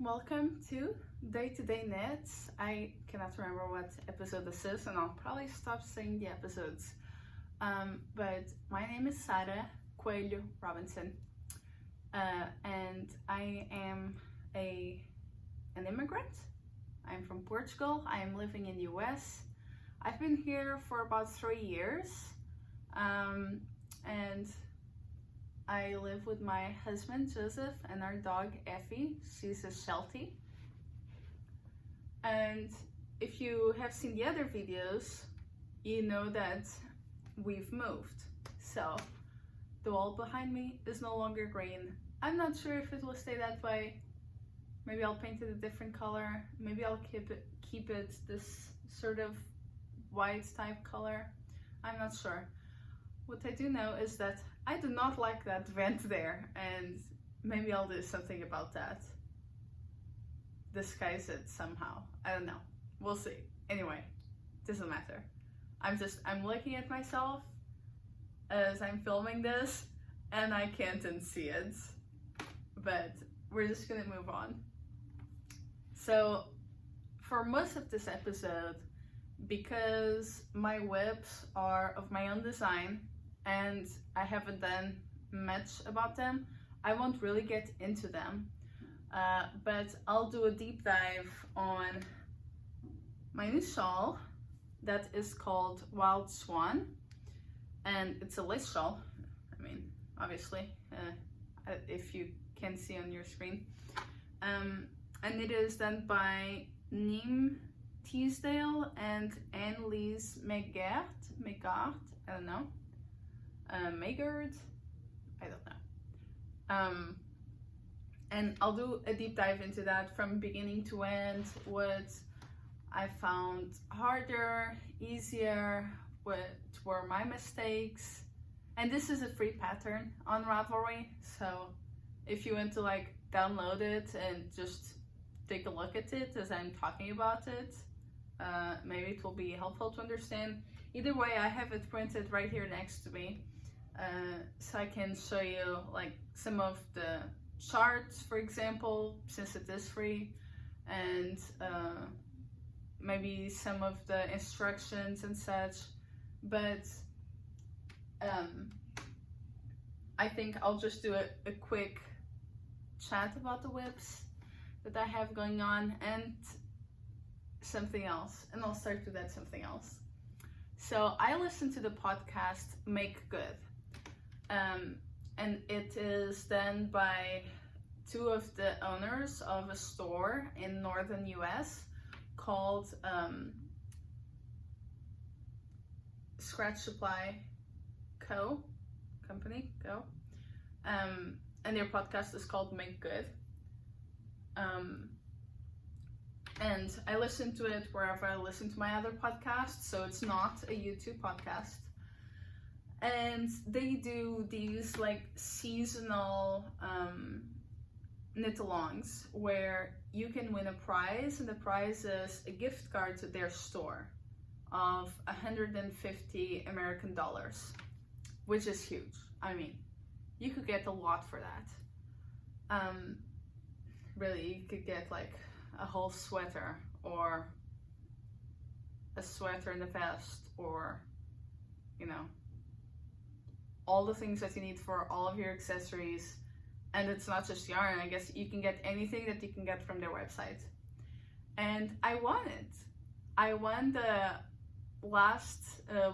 welcome to Day to Day Knits. I cannot remember what episode this is, and I'll probably stop saying the episodes. But my name is Sara Coelho Robinson, and I am an immigrant. I'm from Portugal. I am living in the US. I've been here for about 3 years, and I live with my husband Joseph and our dog Effie. She's a Sheltie. And if you have seen the other videos, you know that we've moved. So the wall behind me is no longer green. I'm not sure if it will stay that way. Maybe I'll paint it a different color. Maybe I'll keep it this sort of white type color. I'm not sure. What I do know is that I do not like that vent there, and maybe I'll do something about that. Disguise it somehow. I don't know. We'll see. Anyway, doesn't matter. I'm looking at myself as I'm filming this, and I can't unsee it. But we're just gonna move on. So, for most of this episode, because my whips are of my own design and I haven't done much about them, I won't really get into them. But I'll do a deep dive on my new shawl that is called Wild Swan, and it's a lace shawl. I mean, obviously, if you can see on your screen. And it is done by Teasdale and Anne-Lise Maigaard, I don't know. Maigaard, I don't know. And I'll do a deep dive into that from beginning to end, what I found harder, easier, what were my mistakes. And this is a free pattern on Ravelry, so if you want to like download it and just take a look at it as I'm talking about it, maybe it will be helpful to understand. Either way, I have it printed right here next to me, so I can show you like some of the charts, for example, since it is free, and maybe some of the instructions and such. But I think I'll just do a quick chat about the whips that I have going on and something else, and I'll start with that something else. So I listened to the podcast Make Good, and it is done by two of the owners of a store in northern US called Scratch Supply Company, and their podcast is called Make Good. And I listen to it wherever I listen to my other podcasts, so it's not a YouTube podcast. And they do these like seasonal knit-alongs where you can win a prize, and the prize is a gift card to their store of 150 American dollars, which is huge. I mean, you could get a lot for that. Really, you could get like a whole sweater, or a sweater and a vest, or, you know, all the things that you need for all of your accessories. And it's not just yarn. I guess you can get anything that you can get from their website. And I won it. I won the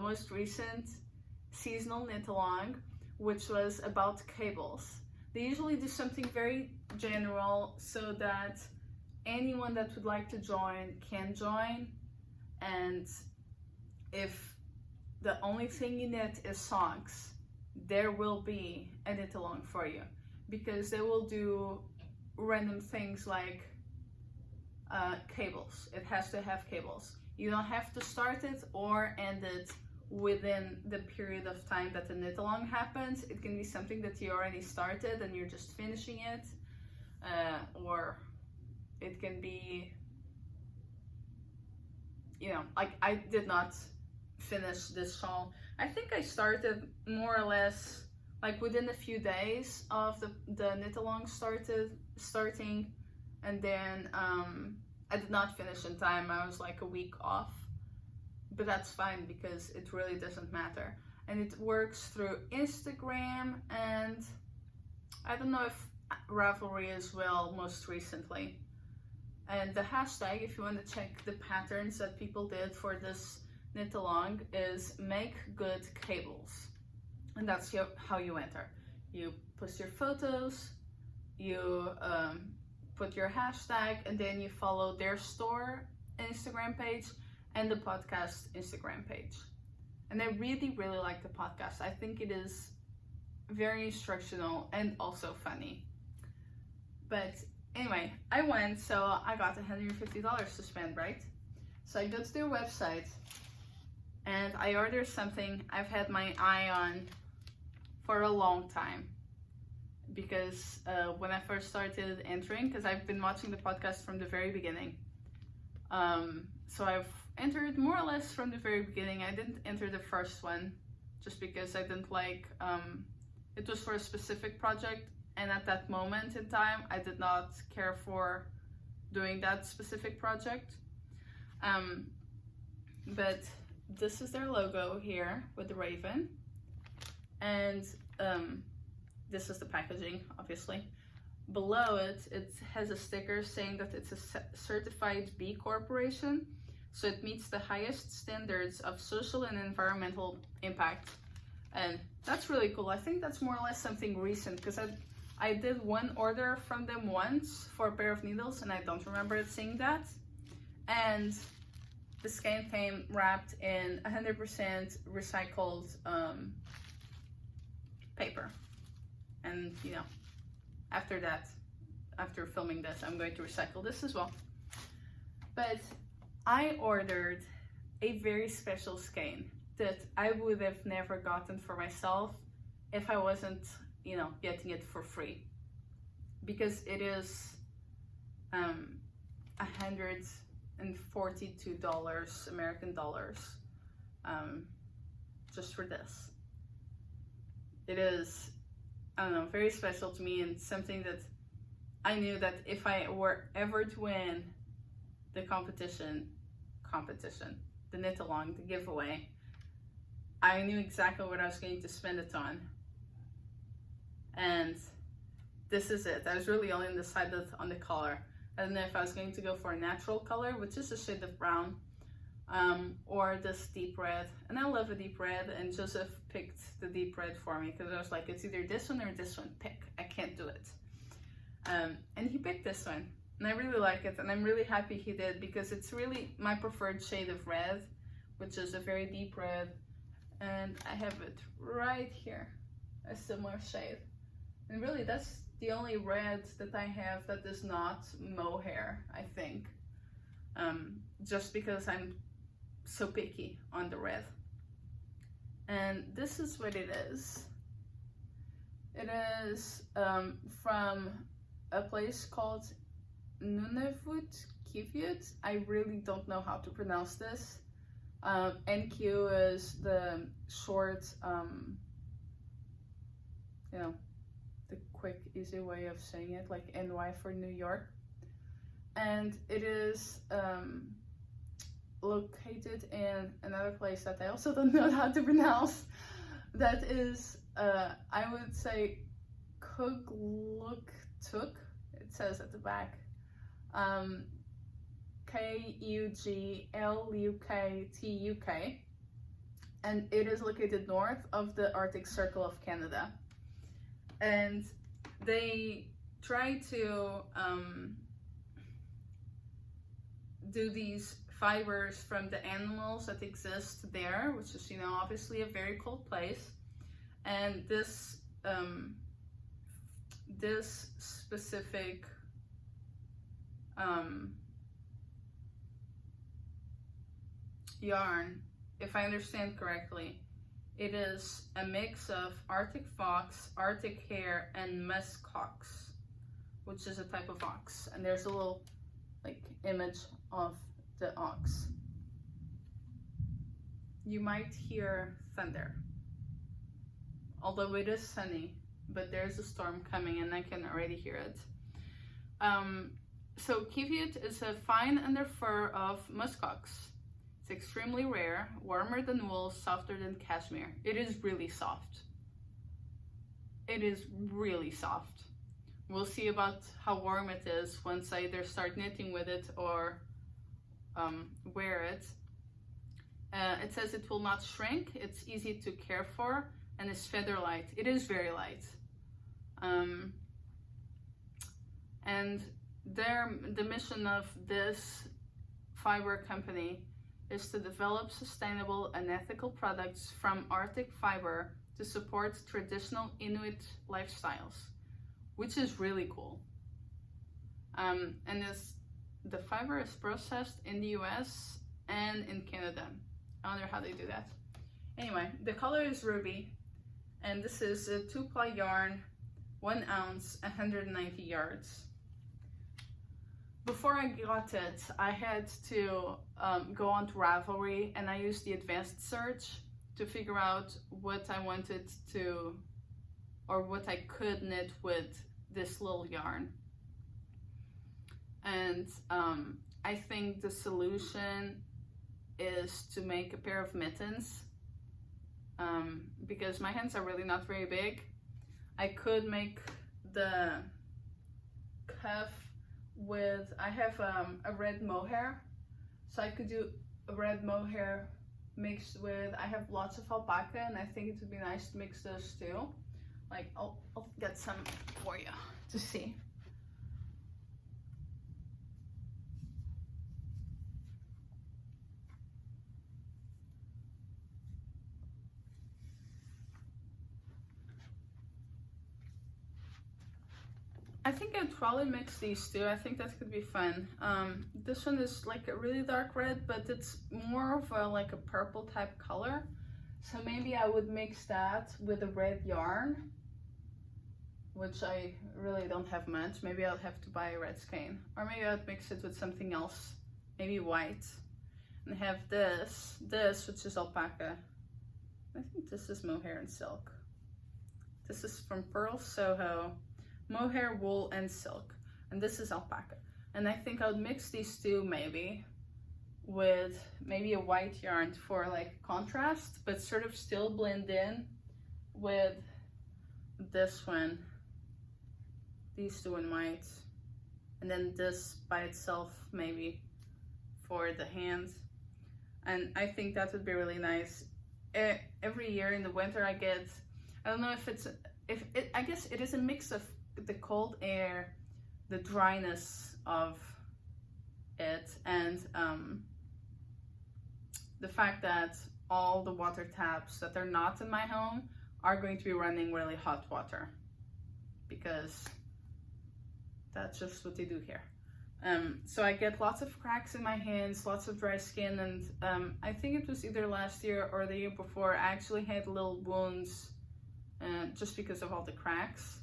most recent seasonal knit-along, which was about cables. They usually do something very general so that anyone that would like to join can join. And if the only thing you knit is socks, there will be a knit-along for you, because they will do random things like cables. It has to have cables. You don't have to start it or end it within the period of time that the knit-along happens. It can be something that you already started and you're just finishing it, or it can be, you know, like I did not finish this shawl. I think I started more or less like within a few days of the knit-along starting. and then I did not finish in time. I was like a week off, but that's fine because it really doesn't matter. And it works through Instagram, and I don't know if Ravelry as well most recently. And the hashtag, if you want to check the patterns that people did for this knit along, is make good cables. And that's how you enter. You post your photos, you put your hashtag, and then you follow their store Instagram page and the podcast Instagram page. And I really, really like the podcast. I think it is very instructional and also funny. But anyway, I went, so I got $150 to spend, right? So I go to their website and I ordered something I've had my eye on for a long time. Because when I first started entering, because I've been watching the podcast from the very beginning. So I've entered more or less from the very beginning. I didn't enter the first one just because I didn't like, it was for a specific project. And at that moment in time, I did not care for doing that specific project. But this is their logo here with the raven. And this is the packaging, obviously. Below it, it has a sticker saying that it's a certified B Corporation. So it meets the highest standards of social and environmental impact. And that's really cool. I think that's more or less something recent because I did one order from them once for a pair of needles and I don't remember it seeing that. And the skein came wrapped in 100% recycled paper. And you know, after that, after filming this, I'm going to recycle this as well. But I ordered a very special skein that I would have never gotten for myself if I wasn't, you know, getting it for free. Because it is $142 American dollars just for this. It is, I don't know, very special to me and something that I knew that if I were ever to win the competition, the knit along, the giveaway, I knew exactly what I was going to spend it on. And this is it. I was really only undecided on the color. I don't know if I was going to go for a natural color, which is a shade of brown, or this deep red. And I love a deep red, and Joseph picked the deep red for me because I was like, it's either this one or this one, pick. I can't do it. And he picked this one, and I really like it, and I'm really happy he did because it's really my preferred shade of red, which is a very deep red, and I have it right here, a similar shade. And really, that's the only red that I have that is not mohair, I think. Just because I'm so picky on the red. And this is what it is. It is from a place called Nunavut Kivyut. I really don't know how to pronounce this. NQ is the short, you know, the quick, easy way of saying it, like NY for New York. And it is located in another place that I also don't know how to pronounce. That is, I would say, Kugluktuk. It says at the back. Kugluktuk. And it is located north of the Arctic Circle of Canada. And they try to do these fibers from the animals that exist there, which is, you know, obviously a very cold place. And this this specific yarn, if I understand correctly, it is a mix of Arctic fox, Arctic hare, and musk ox, which is a type of ox. And there's a little like image of the ox. You might hear thunder, although it is sunny, but there's a storm coming and I can already hear it. So Kiviot is a fine underfur of muskox. It's extremely rare, warmer than wool, softer than cashmere. It is really soft. It is really soft. We'll see about how warm it is once I either start knitting with it or wear it. It says it will not shrink, it's easy to care for, and is feather light. It is very light. And the mission of this fiber company is to develop sustainable and ethical products from Arctic fiber to support traditional Inuit lifestyles, which is really cool. And the fiber is processed in the US and in Canada. I wonder how they do that. Anyway, the color is ruby, and this is a 2-ply yarn, 1 ounce, 190 yards. Before I got it, I had to go on to Ravelry, and I used the advanced search to figure out what I wanted to, or what I could knit with this little yarn. And I think the solution is to make a pair of mittens, because my hands are really not very big. I could make the cuff with, I have a red mohair, so I could do a red mohair mixed with, I have lots of alpaca, and I think it would be nice to mix those two. Like, I'll get some for you to see. I think I'd probably mix these two. I think that could be fun. This one is like a really dark red, but it's more of a like a purple type color. So maybe I would mix that with a red yarn, which I really don't have much. Maybe I'll have to buy a red skein, or maybe I'd mix it with something else, maybe white, and have this which is alpaca. I think this is mohair and silk. This is from Pearl Soho. Mohair, wool, and silk, and this is alpaca. And I think I would mix these two maybe with maybe a white yarn for like contrast, but sort of still blend in with this one, these two in white, and then this by itself maybe for the hands. And I think that would be really nice. Every year in the winter I get, I don't know if it's, I guess it is a mix of the cold air, the dryness of it, and the fact that all the water taps that are not in my home are going to be running really hot water, because that's just what they do here. So I get lots of cracks in my hands, lots of dry skin, and I think it was either last year or the year before I actually had little wounds just because of all the cracks.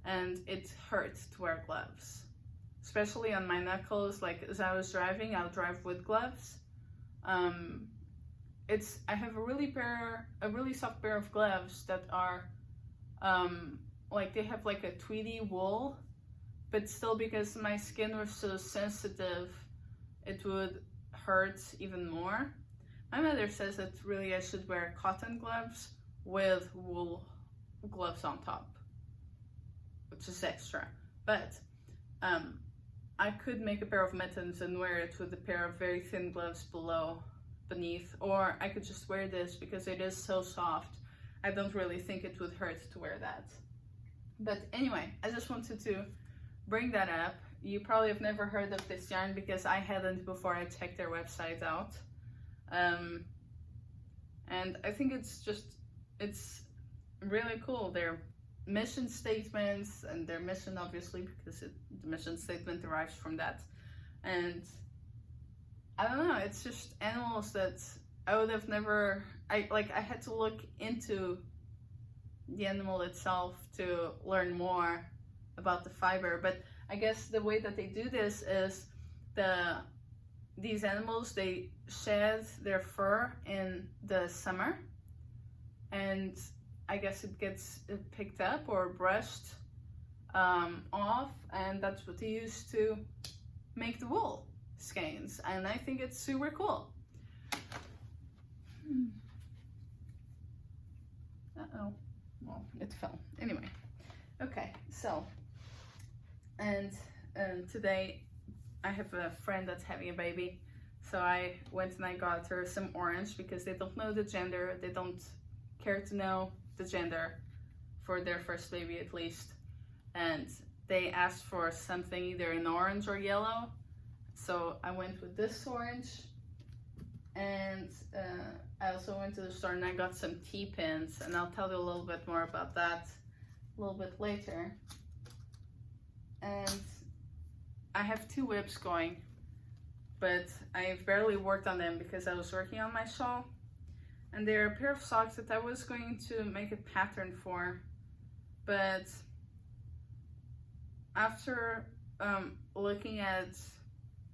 And it hurts to wear gloves, especially on my knuckles. Like as I was driving, I'll drive with gloves. I have a really soft pair of gloves that are like they have like a tweedy wool, but still because my skin was so sensitive, it would hurt even more. My mother says that really I should wear cotton gloves with wool gloves on top, which is extra. But I could make a pair of mittens and wear it with a pair of very thin gloves beneath, or I could just wear this because it is so soft. I don't really think it would hurt to wear that. But anyway, I just wanted to bring that up. You probably have never heard of this yarn because I hadn't before I checked their website out. And I think it's really cool. Their mission statements, and their mission obviously because the mission statement derives from that. And I don't know, it's just animals that I would have never, I had to look into the animal itself to learn more about the fiber. But I guess the way that they do this is these animals, they shed their fur in the summer, and I guess it gets picked up or brushed off, and that's what they use to make the wool skeins, and I think it's super cool. Uh-oh, well, it fell. Anyway, okay, so, and today I have a friend that's having a baby, so I went and I got her some orange because they don't know the gender, they don't care to know the gender for their first baby at least, and they asked for something either in orange or yellow, so I went with this orange. And I also went to the store and I got some T-pins, and I'll tell you a little bit more about that a little bit later. And I have 2 whips going, but I've barely worked on them because I was working on my shawl. And they're a pair of socks that I was going to make a pattern for, but after looking at,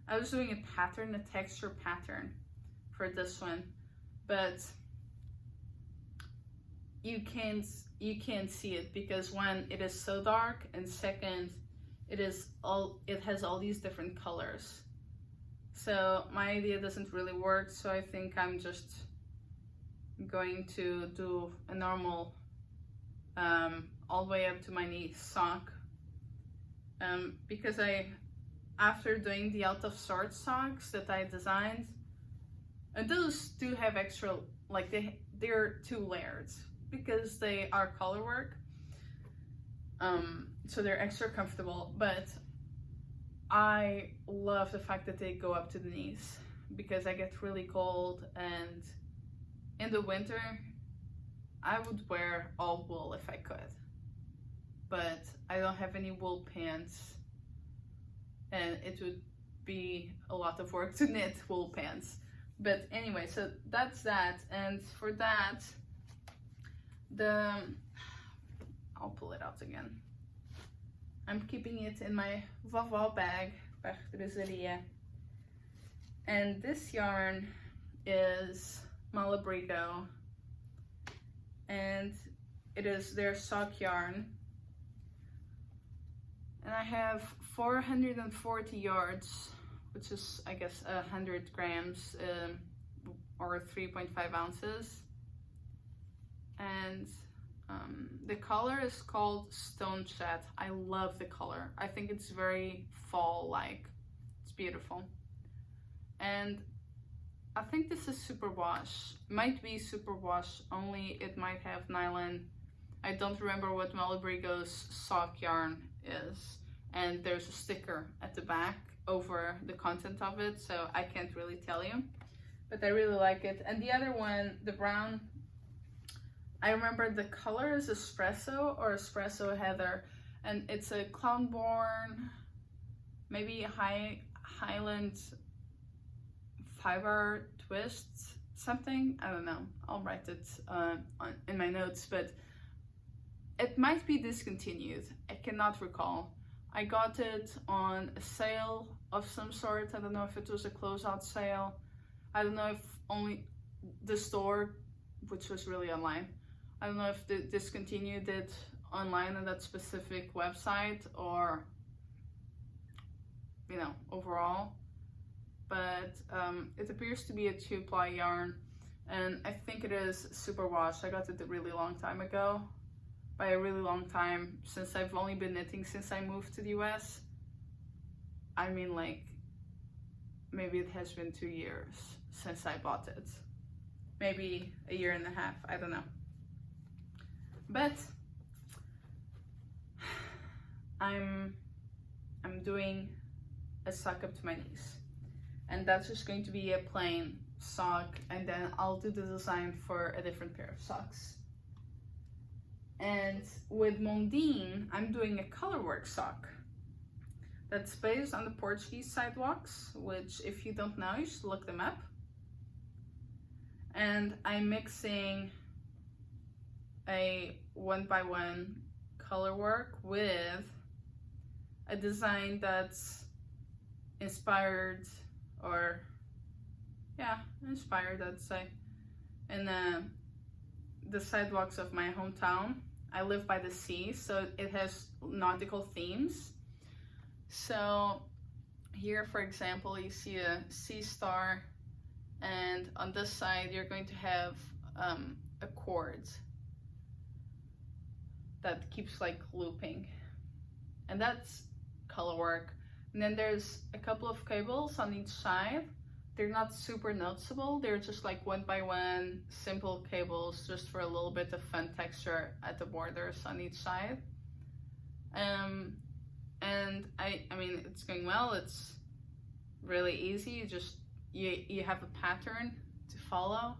I was doing a pattern, a texture pattern for this one, but you can't see it because one, it is so dark, and second, it has all these different colors. So my idea doesn't really work, so I think I'm just going to do a normal all the way up to my knee sock, because after doing the out of sorts socks that I designed, and those do have extra, like they're 2 layers because they are color work, so they're extra comfortable, but I love the fact that they go up to the knees because I get really cold, and in the winter I would wear all wool if I could, but I don't have any wool pants, and it would be a lot of work to knit wool pants. But anyway, so that's that, and for that, I'll pull it out again. I'm keeping it in my vovó bag, Ravelry, and this yarn is Malabrigo, and it is their sock yarn, and I have 440 yards, which is, I guess, 100 grams or 3.5 ounces. And the color is called Stonechat. I love the color. I think it's very fall-like. It's beautiful. And I think this is Superwash. Might be Superwash, only it might have nylon. I don't remember what Malabrigo's sock yarn is. And there's a sticker at the back over the content of it, so I can't really tell you, but I really like it. And the other one, the brown, I remember the color is Espresso or Espresso Heather, and it's a Cloudborn, maybe Highland fiber twist something, I don't know, I'll write it in my notes, but it might be discontinued, I cannot recall. I got it on a sale of some sort. I don't know if it was a closeout sale. I don't know if only the store, which was really online, I don't know if they discontinued it online on that specific website or, you know, overall. But it appears to be a 2-ply yarn, and I think it is Superwash. I got it a really long time ago. By a really long time, since I've only been knitting since I moved to the US. I mean, like, maybe it has been 2 years since I bought it. Maybe a year and a half, I don't know. But I'm doing a sock up to my knees. And that's just going to be a plain sock, and then I'll do the design for a different pair of socks. And with Mondim, I'm doing a colorwork sock that's based on the Portuguese Sidewalks, which, if you don't know, you should look them up. And I'm mixing a 1x1 colorwork with a design that's inspired, or yeah, inspired, I'd say, in the sidewalks of my hometown, I live by the sea, so it has nautical themes. So here, for example, you see a sea star, and on this side you're going to have a cord that keeps like looping, and that's color work. And then there's a couple of cables on each side. They're not super noticeable, they're just like 1 by 1 simple cables, just for a little bit of fun texture at the borders on each side. And I mean, it's going well. It's really easy. You have a pattern to follow.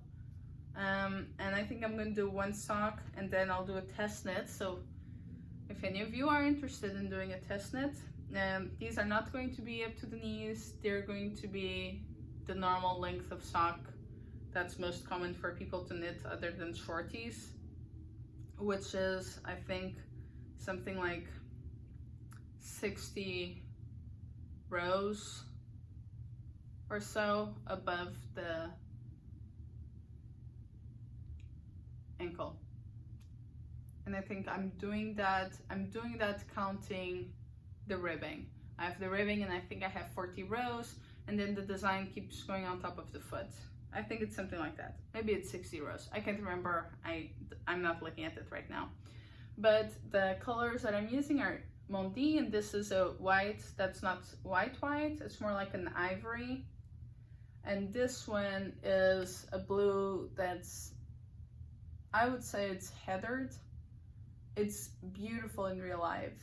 And I think I'm going to do one sock, and then I'll do a test knit. So if any of you are interested in doing a test knit, these are not going to be up to the knees. They're going to be the normal length of sock that's most common for people to knit other than shorties, which is, I think, something like 60 rows or so above the ankle. And I think I'm doing that counting the ribbing. I have the ribbing, and I think I have 40 rows, and then the design keeps going on top of the foot. I think it's something like that. Maybe it's 60 rows. I can't remember. I'm not looking at it right now. But the colors that I'm using are Mondim, and this is a white that's not white, it's more like an ivory. And this one is a blue that's, I would say it's heathered. It's beautiful in real life.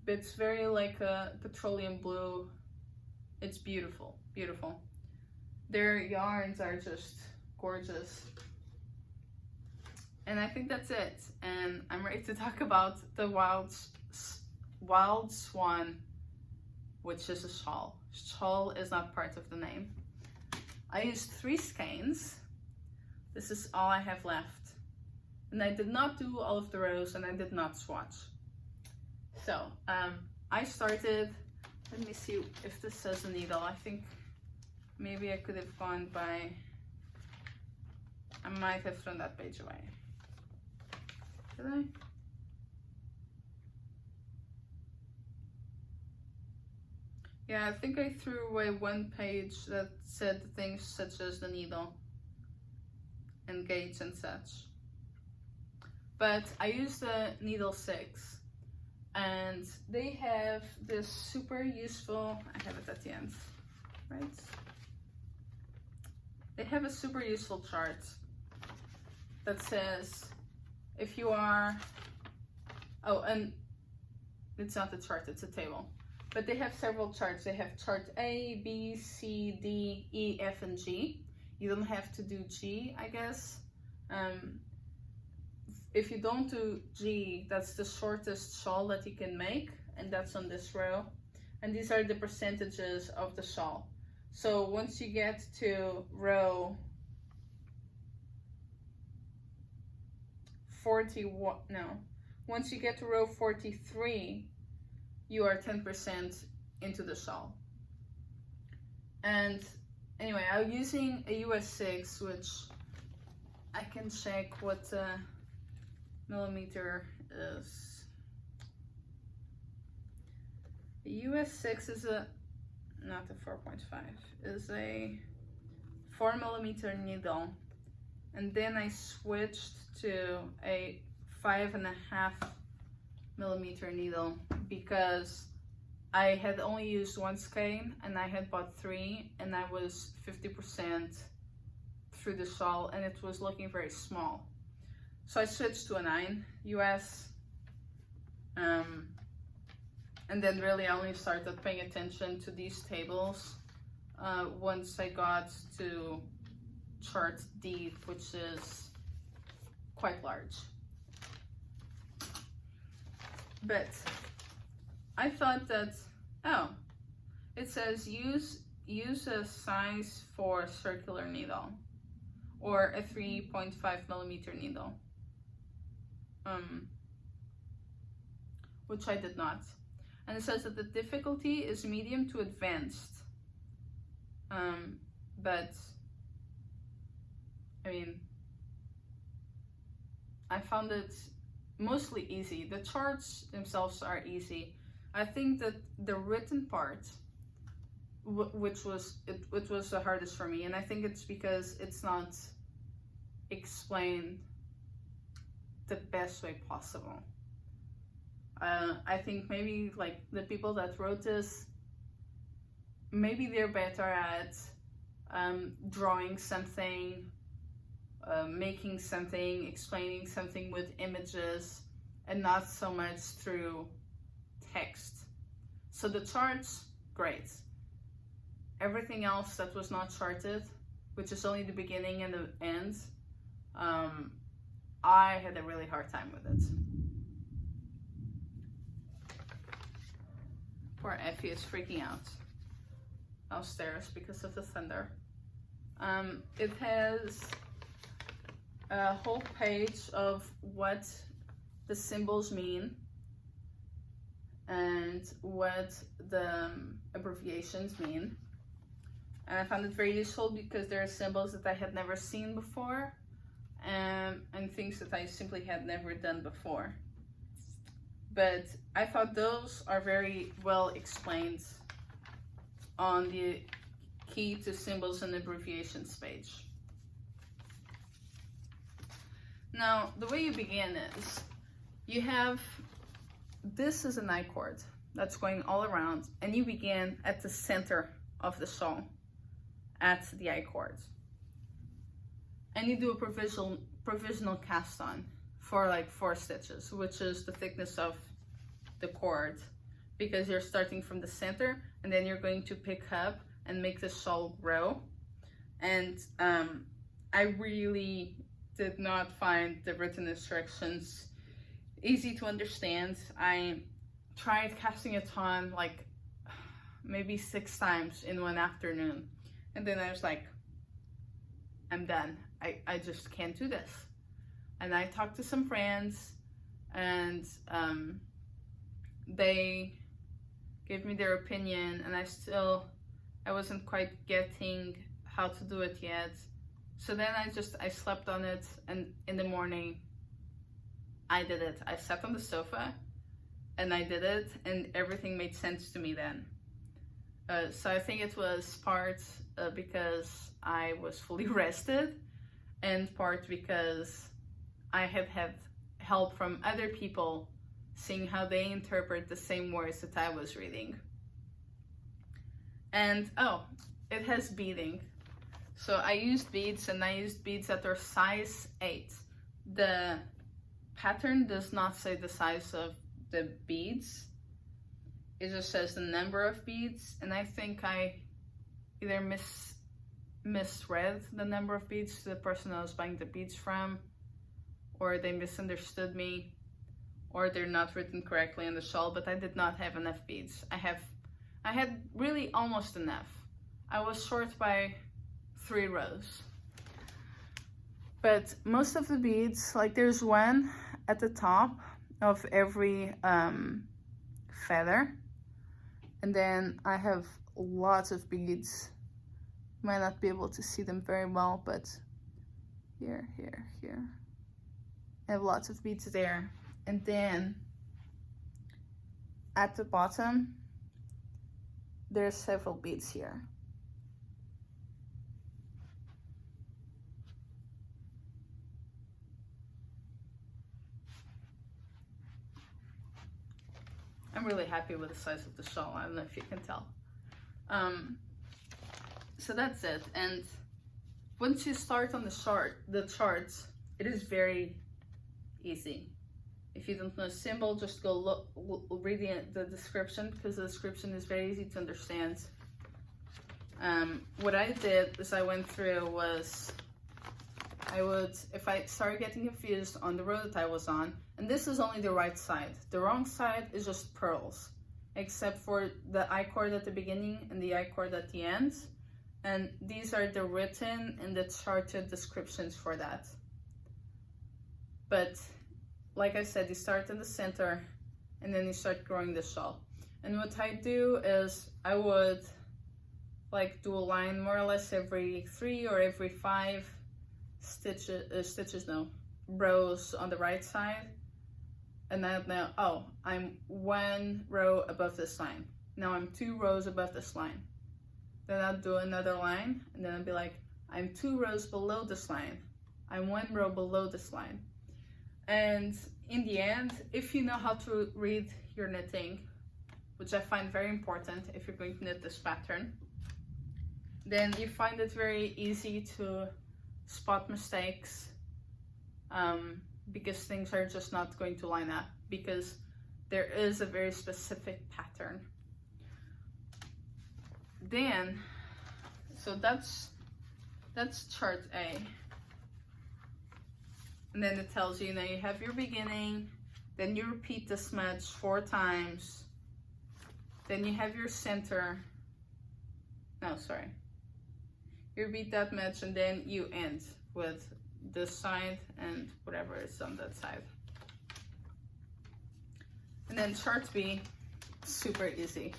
It's very like a petroleum blue. It's beautiful, beautiful. Their yarns are just gorgeous. And I think that's it. And I'm ready to talk about the Wild Swan, which is a shawl. Shawl is not part of the name. I used 3 skeins. This is all I have left. And I did not do all of the rows, and I did not swatch. So I started, let me see if this says a needle. I think maybe I could have gone by, I might have thrown that page away. Did I? Yeah, I think I threw away one page that said things such as the needle and gauge and such. But I used the needle 6, and they have this super useful, I have it at the end, right? They have a super useful chart that says if you are, oh, and it's not a chart, it's a table. But they have several charts. They have chart A, B, C, D, E, F, and G. You don't have to do G, I guess. If you don't do G, that's the shortest shawl that you can make, and that's on this row. And these are the percentages of the shawl. So once you get to row 41, no, once you get to row 43, you are 10% into the shawl. And anyway, I'm using a US 6, which I can check what millimeter is. The US 6 is a, not a 4.5, is a 4mm needle. And then I switched to a 5.5mm needle because I had only used 1 skein and I had bought 3, and I was 50% through the shawl and it was looking very small. So I switched to a 9 US, and then really I only started paying attention to these tables once I got to chart D, which is quite large. But I thought that, oh, it says use a size 4 circular needle or a 3.5mm needle, which I did not. And it says that the difficulty is medium to advanced, but I mean, I found it mostly easy. The charts themselves are easy. I think that the written part, which was the hardest for me, and I think it's because it's not explained the best way possible. I think maybe like the people that wrote this, maybe they're better at drawing something, making something, explaining something with images, and not so much through text. So the charts, great. Everything else that was not charted, which is only the beginning and the end, I had a really hard time with it. Poor Effie is freaking out downstairs because of the thunder. It has a whole page of what the symbols mean and what the abbreviations mean. And I found it very useful because there are symbols that I had never seen before, and things that I simply had never done before. But I thought those are very well explained on the key to symbols and abbreviations page. Now, the way you begin is, you have, this is an I chord that's going all around, and you begin at the center of the shawl, at the I chord. And you do a provisional cast on for like 4 stitches, which is the thickness of the cord, because you're starting from the center and then you're going to pick up and make the shawl grow. And I really did not find the written instructions easy to understand. I tried casting it on like maybe 6 times in one afternoon, and then I was like, I'm done. I just can't do this. And I talked to some friends, and they gave me their opinion, and I wasn't quite getting how to do it yet. So then I slept on it, and in the morning I did it. I sat on the sofa and I did it, and everything made sense to me then. So I think it was part because I was fully rested, and part because I had had help from other people, seeing how they interpret the same words that I was reading. And oh, it has beading. So I used beads, and I used beads that are size 8. The pattern does not say the size of the beads. It just says the number of beads, and I think I either misread the number of beads to the person I was buying the beads from, or they misunderstood me, or they're not written correctly in the shawl, but I did not have enough beads. I had really almost enough. I was short by 3 rows. But most of the beads, like there's one at the top of every feather, and then I have lots of beads. You might not be able to see them very well, but here. I have lots of beads there. And then at the bottom, there's several beads here. I'm really happy with the size of the shawl. I don't know if you can tell. So that's it. And once you start on the charts, it is very easy. If you don't know symbol, just go read the description, because the description is very easy to understand. What I did is I went through was, if I started getting confused on the row that I was on, and this is only the right side. The wrong side is just pearls, except for the I chord at the beginning and the I chord at the end. And these are the written and the charted descriptions for that. But like I said, you start in the center and then you start growing the shawl. And what I do is I would like do a line more or less every 3 or every 5 rows on the right side, and I know, oh, I'm 1 row above this line. Now I'm 2 rows above this line. Then I'll do another line, and then I'll be like, I'm 2 rows below this line. I'm 1 row below this line. And in the end, if you know how to read your knitting, which I find very important if you're going to knit this pattern, then you find it very easy to spot mistakes, because things are just not going to line up, because there is a very specific pattern. Then, so that's chart A. And then it tells you, you have your beginning, then you repeat this much 4 times, then you have your center. No, sorry. You repeat that much, and then you end with this side and whatever is on that side. And then chart B, super easy.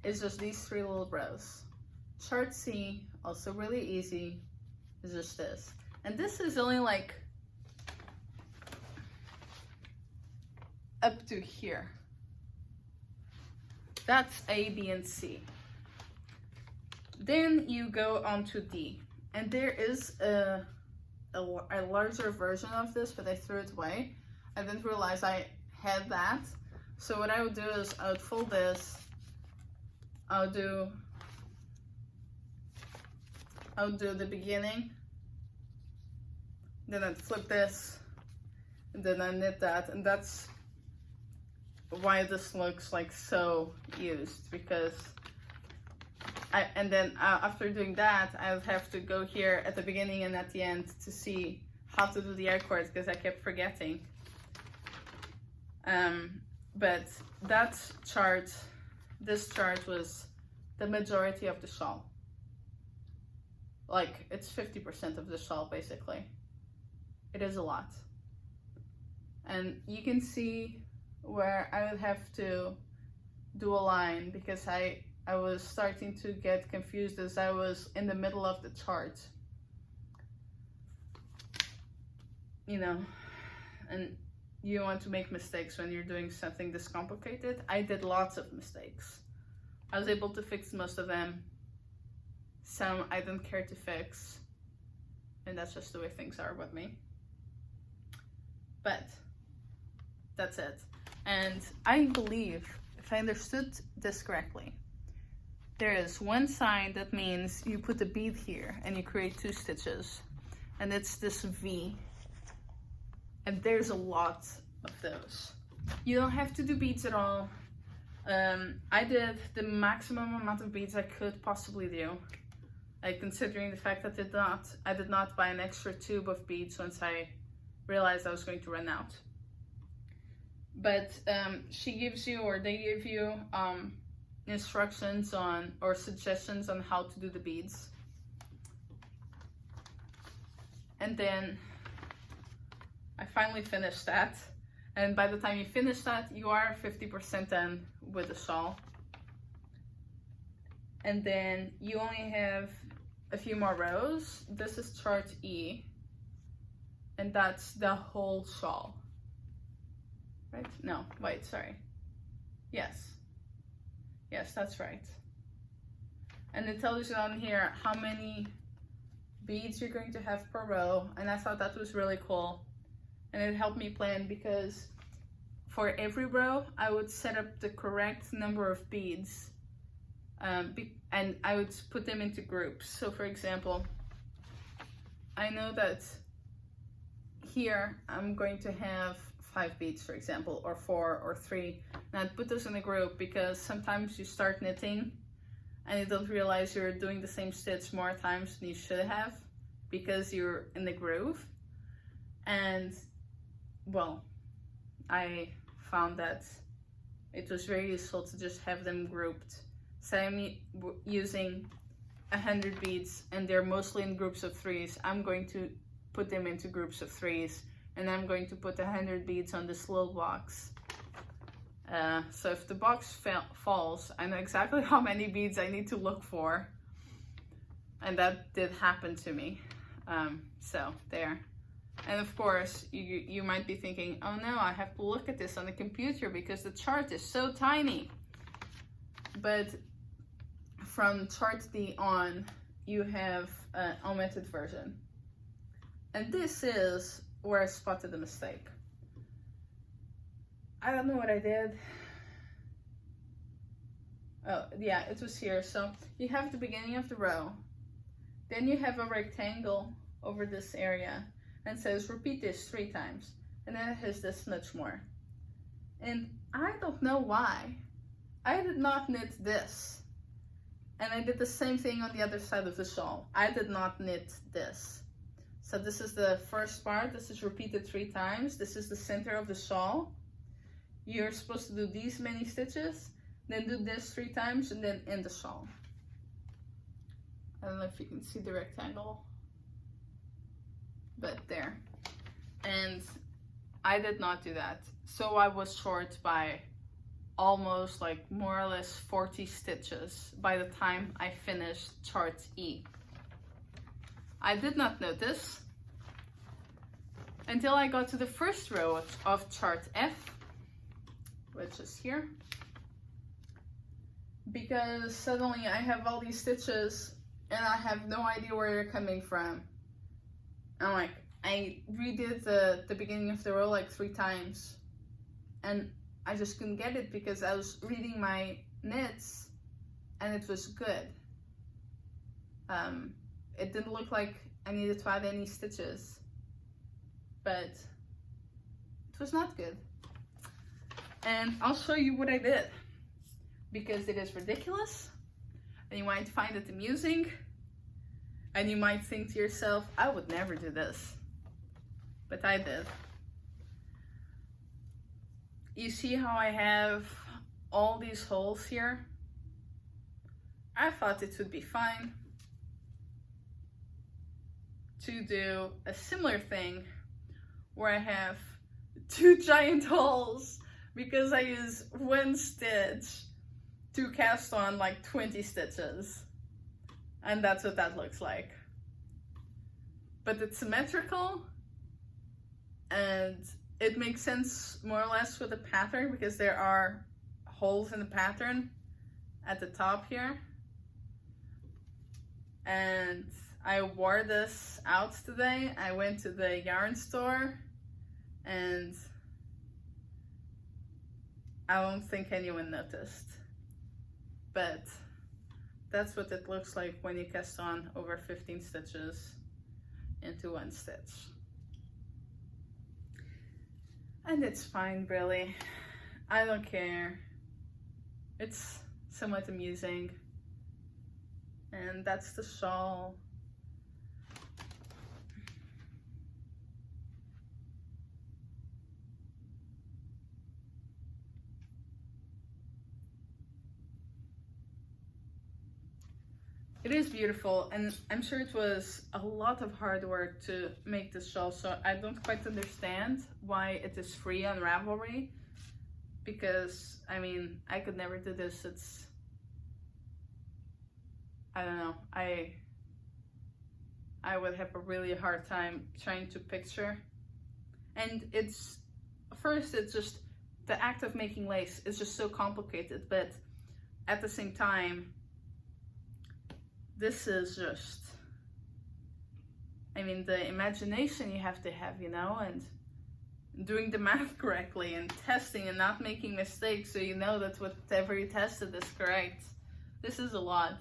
It's just these 3 little rows. Chart C, also really easy, is just this. And this is only like up to here. That's A, B, and C. Then you go on to D. And there is a larger version of this, but I threw it away. I didn't realize I had that. So what I would do is I would fold this. I'll do the beginning. Then I'd flip this. And then I knit that. And that's why this looks like so used, because and then after doing that, I would have to go here at the beginning and at the end to see how to do the air cords, because I kept forgetting. But this chart was the majority of the shawl. Like, it's 50% of the shawl, basically. It is a lot. And you can see where I would have to do a line, because I was starting to get confused as I was in the middle of the chart. You know, and you want to make mistakes when you're doing something this complicated. I did lots of mistakes. I was able to fix most of them. Some I didn't care to fix. And that's just the way things are with me. But that's it. And I believe, if I understood this correctly, there is one side that means you put a bead here and you create 2 stitches. And it's this V. And there's a lot of those. You don't have to do beads at all. I did the maximum amount of beads I could possibly do. Like, considering the fact that I did not buy an extra tube of beads once I realized I was going to run out. But she gives you, or they give you, instructions on, or suggestions on how to do the beads. And then I finally finished that. And by the time you finish that, you are 50% done with the shawl. And then you only have a few more rows. This is chart E. And that's the whole shawl. Right? No, wait, sorry. Yes. Yes, that's right. And it tells you on here how many beads you're going to have per row. And I thought that was really cool. And it helped me plan, because for every row, I would set up the correct number of beads. And I would put them into groups. So for example, I know that here I'm going to have 5 beads, for example, or 4 or 3. And I'd put those in a group, because sometimes you start knitting and you don't realize you're doing the same stitch more times than you should have, because you're in the groove. And well, I found that it was very useful to just have them grouped. So I'm using 100 beads and they're mostly in groups of 3s. I'm going to put them into groups of 3s, and I'm going to put 100 beads on this little box. So if the box falls, I know exactly how many beads I need to look for. And that did happen to me. So there. And of course, you might be thinking, oh no, I have to look at this on the computer because the chart is so tiny. But from chart D on, you have an omitted version. And this is where I spotted the mistake. I don't know what I did. Oh, yeah, it was here. So you have the beginning of the row. Then you have a rectangle over this area. And says repeat this 3 times. And then it has this much more. And I don't know why. I did not knit this. And I did the same thing on the other side of the shawl. I did not knit this. So this is the first part. This is repeated 3 times. This is the center of the shawl. You're supposed to do these many stitches. Then do this 3 times and then end the shawl. I don't know if you can see the rectangle. But there. And I did not do that. So I was short by almost like more or less 40 stitches by the time I finished chart E. I did not notice until I got to the first row of chart F, which is here. Because suddenly I have all these stitches and I have no idea where they're coming from. I'm like, I redid the beginning of the row like 3 times and I just couldn't get it because I was reading my knits and it was good. It didn't look like I needed to add any stitches, but it was not good. And I'll show you what I did because it is ridiculous and you might find it amusing. And you might think to yourself, I would never do this. But I did. You see how I have all these holes here? I thought it would be fine to do a similar thing where I have 2 giant holes because I use 1 stitch to cast on like 20 stitches. And that's what that looks like. But it's symmetrical and it makes sense more or less with the pattern because there are holes in the pattern at the top here. And I wore this out today. I went to the yarn store and I don't think anyone noticed. But that's what it looks like when you cast on over 15 stitches into 1 stitch. And it's fine, really. I don't care. It's somewhat amusing. And that's the shawl. It is beautiful, and I'm sure it was a lot of hard work to make this shawl, so I don't quite understand why it is free on Ravelry, because, I mean, I could never do this. It's, I don't know, I would have a really hard time trying to picture. And it's, first, it's just, the act of making lace is just so complicated, but at the same time, this is just, I mean, the imagination you have to have, you know, and doing the math correctly and testing and not making mistakes so you know that whatever you tested is correct. This is a lot.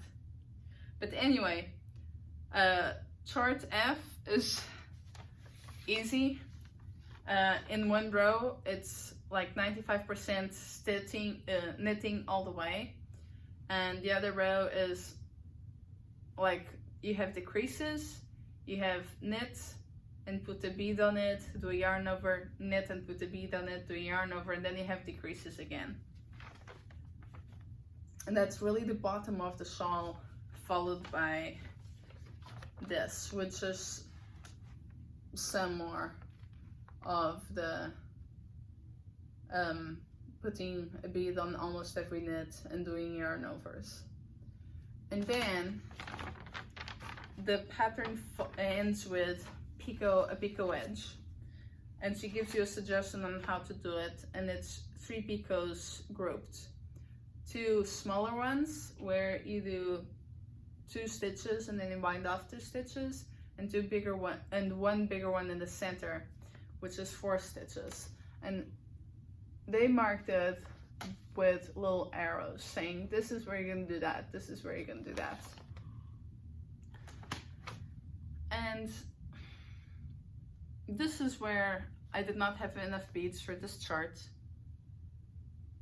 But anyway, chart F is easy. In 1 row, it's like 95% stitching, knitting all the way. And the other row is like, you have the creases, you have knit and put a bead on it, do a yarn over, knit and put a bead on it, do a yarn over, and then you have the creases again. And that's really the bottom of the shawl, followed by this, which is some more of the putting a bead on almost every knit and doing yarn overs. And then the pattern ends with a picot edge, and she gives you a suggestion on how to do it, and it's 3 picots grouped. 2 smaller ones where you do 2 stitches and then you bind off 2 stitches, and 1 bigger one in the center, which is 4 stitches. And they marked it with little arrows saying, this is where you're gonna do that, this is where you're gonna do that. And this is where I did not have enough beads for this chart.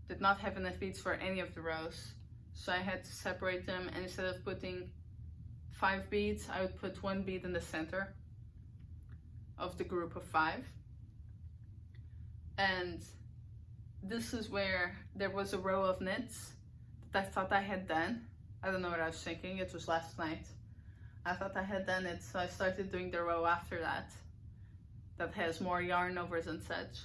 Did not have enough beads for any of the rows. So I had to separate them, and instead of putting 5 beads, I would put 1 bead in the center of the group of 5. And this is where there was a row of knits that I thought I had done. I don't know what I was thinking, it was last night. I thought I had done it, so I started doing the row after that has more yarn overs and such.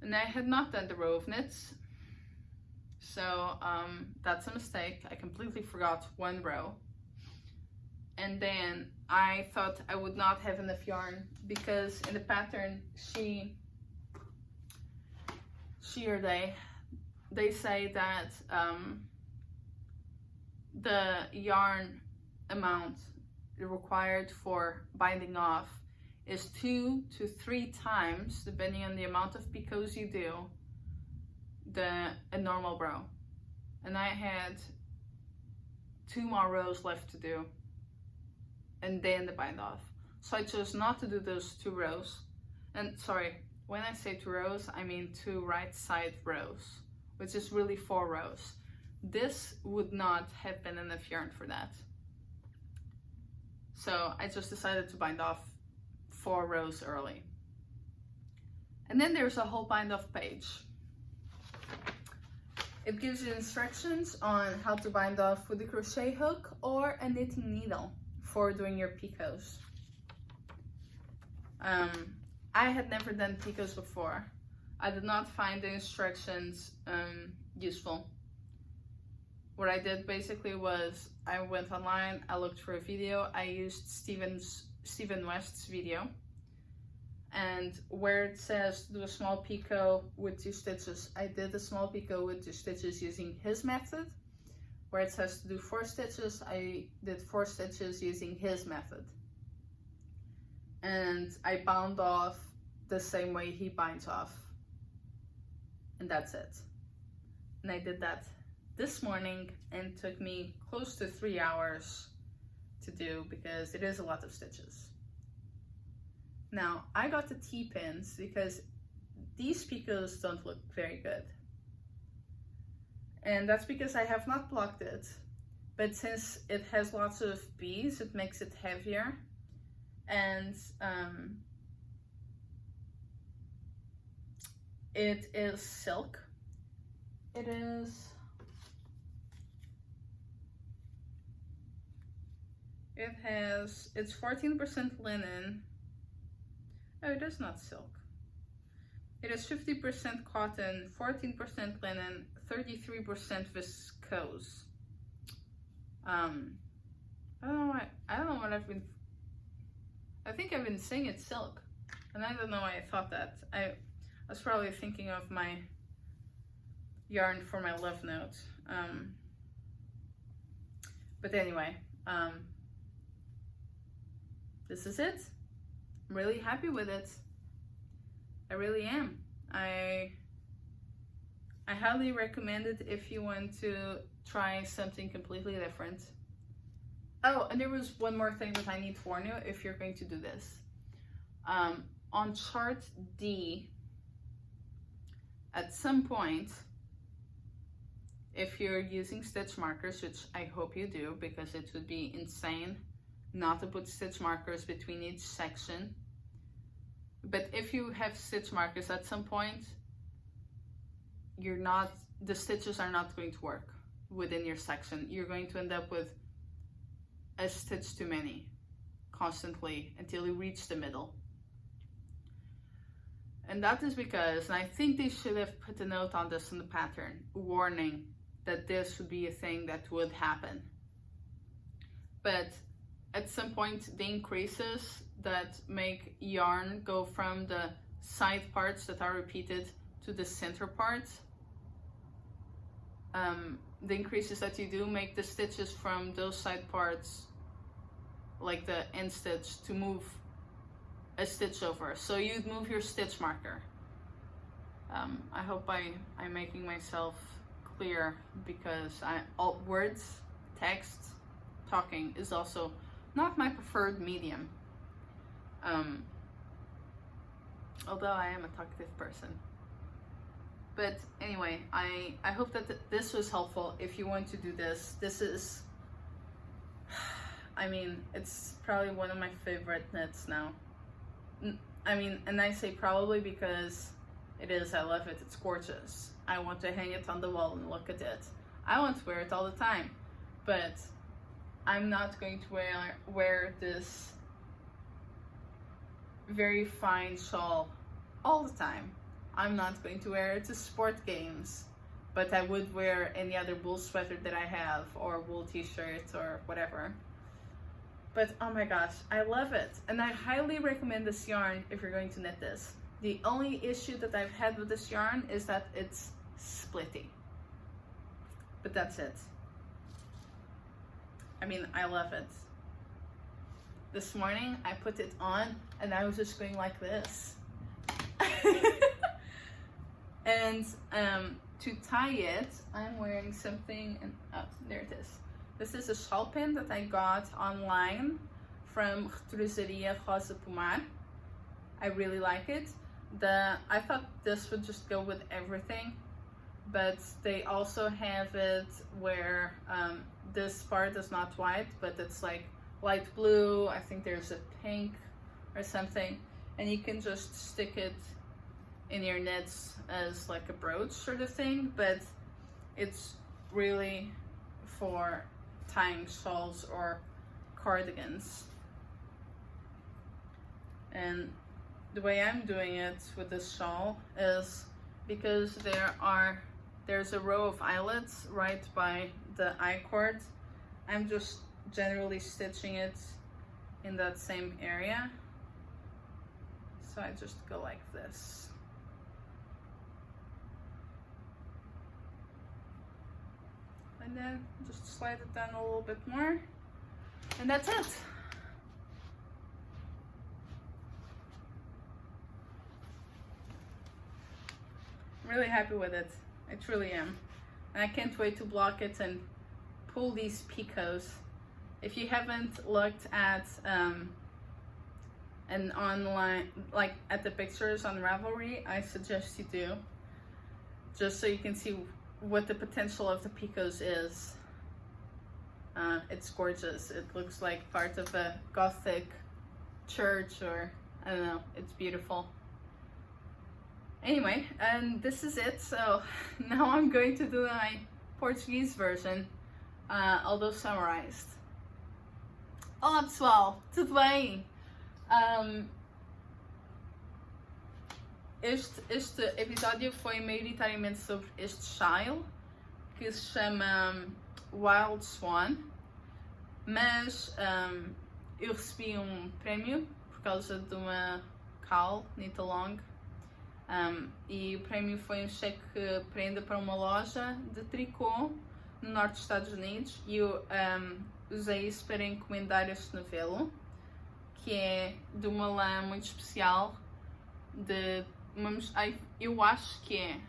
And I had not done the row of knits, so that's a mistake. I completely forgot 1 row. And then I thought I would not have enough yarn, because in the pattern she or they say that the yarn amount required for binding off is 2 to 3 times, depending on the amount of picots you do, a normal row. And I had 2 more rows left to do, and then the bind off. So I chose not to do those 2 rows. And sorry, when I say 2 rows, I mean 2 right side rows, which is really 4 rows. This would not have been enough yarn for that. So I just decided to bind off 4 rows early. And then there's a whole bind off page. It gives you instructions on how to bind off with a crochet hook or a knitting needle for doing your picots. I had never done picots before. I did not find the instructions useful. What I did basically was I went online, I looked for a video, I used Stephen West's video, and where it says do a small picot with 2 stitches, I did a small picot with 2 stitches using his method. Where it says to do 4 stitches, I did 4 stitches using his method. And I bound off the same way he binds off. And that's it. And I did that this morning, and it took me close to 3 hours to do, because it is a lot of stitches. Now, I got the T-pins because these picots don't look very good. And that's because I have not blocked it, but since it has lots of beads, it makes it heavier. And it is silk. It's 14% linen. Oh, it is not silk. It is 50% cotton, 14% linen, 33% viscose. I don't know what I think I've been saying it's silk, and I don't know why I thought that. I was probably thinking of my yarn for my love note. But anyway, this is it. I'm really happy with it. I really am. I highly recommend it if you want to try something completely different. Oh, and there was one more thing that I need to warn you if you're going to do this. On chart D, at some point, if you're using stitch markers, which I hope you do, because it would be insane not to put stitch markers between each section. But if you have stitch markers at some point, the stitches are not going to work within your section. You're going to end up with a stitch too many constantly until you reach the middle. And that is because, and I think they should have put a note on this in the pattern, warning that this would be a thing that would happen. But at some point the increases that make yarn go from the side parts that are repeated to the center parts, the increases that you do make the stitches from those side parts, like the end stitch, to move a stitch over. So you'd move your stitch marker. I hope I'm making myself clear, because all words, text, talking is also not my preferred medium. Although I am a talkative person. But anyway, I hope that this was helpful. If you want to do this is, I mean, it's probably one of my favorite knits now. I mean, and I say probably because it is. I love it. It's gorgeous. I want to hang it on the wall and look at it. I want to wear it all the time, but I'm not going to wear this very fine shawl all the time. I'm not going to wear it to sport games, but I would wear any other wool sweater that I have, or wool t-shirt or whatever. But oh my gosh, I love it. And I highly recommend this yarn if you're going to knit this. The only issue that I've had with this yarn is that it's splitty. But that's it. I mean, I love it. This morning I put it on and I was just going like this. And to tie it, I'm wearing something, and oh, there it is. This is a shawl pin that I got online from Retrousaria Rosa Pomar. I really like it. I thought this would just go with everything, but they also have it where this part is not white, but it's like light blue. I think there's a pink or something, and you can just stick it in your knits as like a brooch sort of thing, but it's really for tying shawls or cardigans. And the way I'm doing it with this shawl is because there's a row of eyelets right by the I-cord. I'm just generally stitching it in that same area. So I just go like this. And then just slide it down a little bit more. And that's it. I'm really happy with it. I truly am. And I can't wait to block it and pull these picots. If you haven't looked at an online, like at the pictures on Ravelry, I suggest you do. Just so you can see what the potential of the picots is. It's gorgeous. It looks like part of a Gothic church, or I don't know, it's beautiful. Anyway, and this is it. So now I'm going to do my Portuguese version, although summarized. Olá pessoal, tudo bem? Este episódio foi maioritariamente sobre este shawl, que se chama Wild Swan, mas eu recebi um prémio por causa de uma cal Knit Along, e o prémio foi um cheque prenda para uma loja de tricô no norte dos Estados Unidos, e eu usei isso para encomendar este novelo, que é de uma lã muito especial, eu acho que é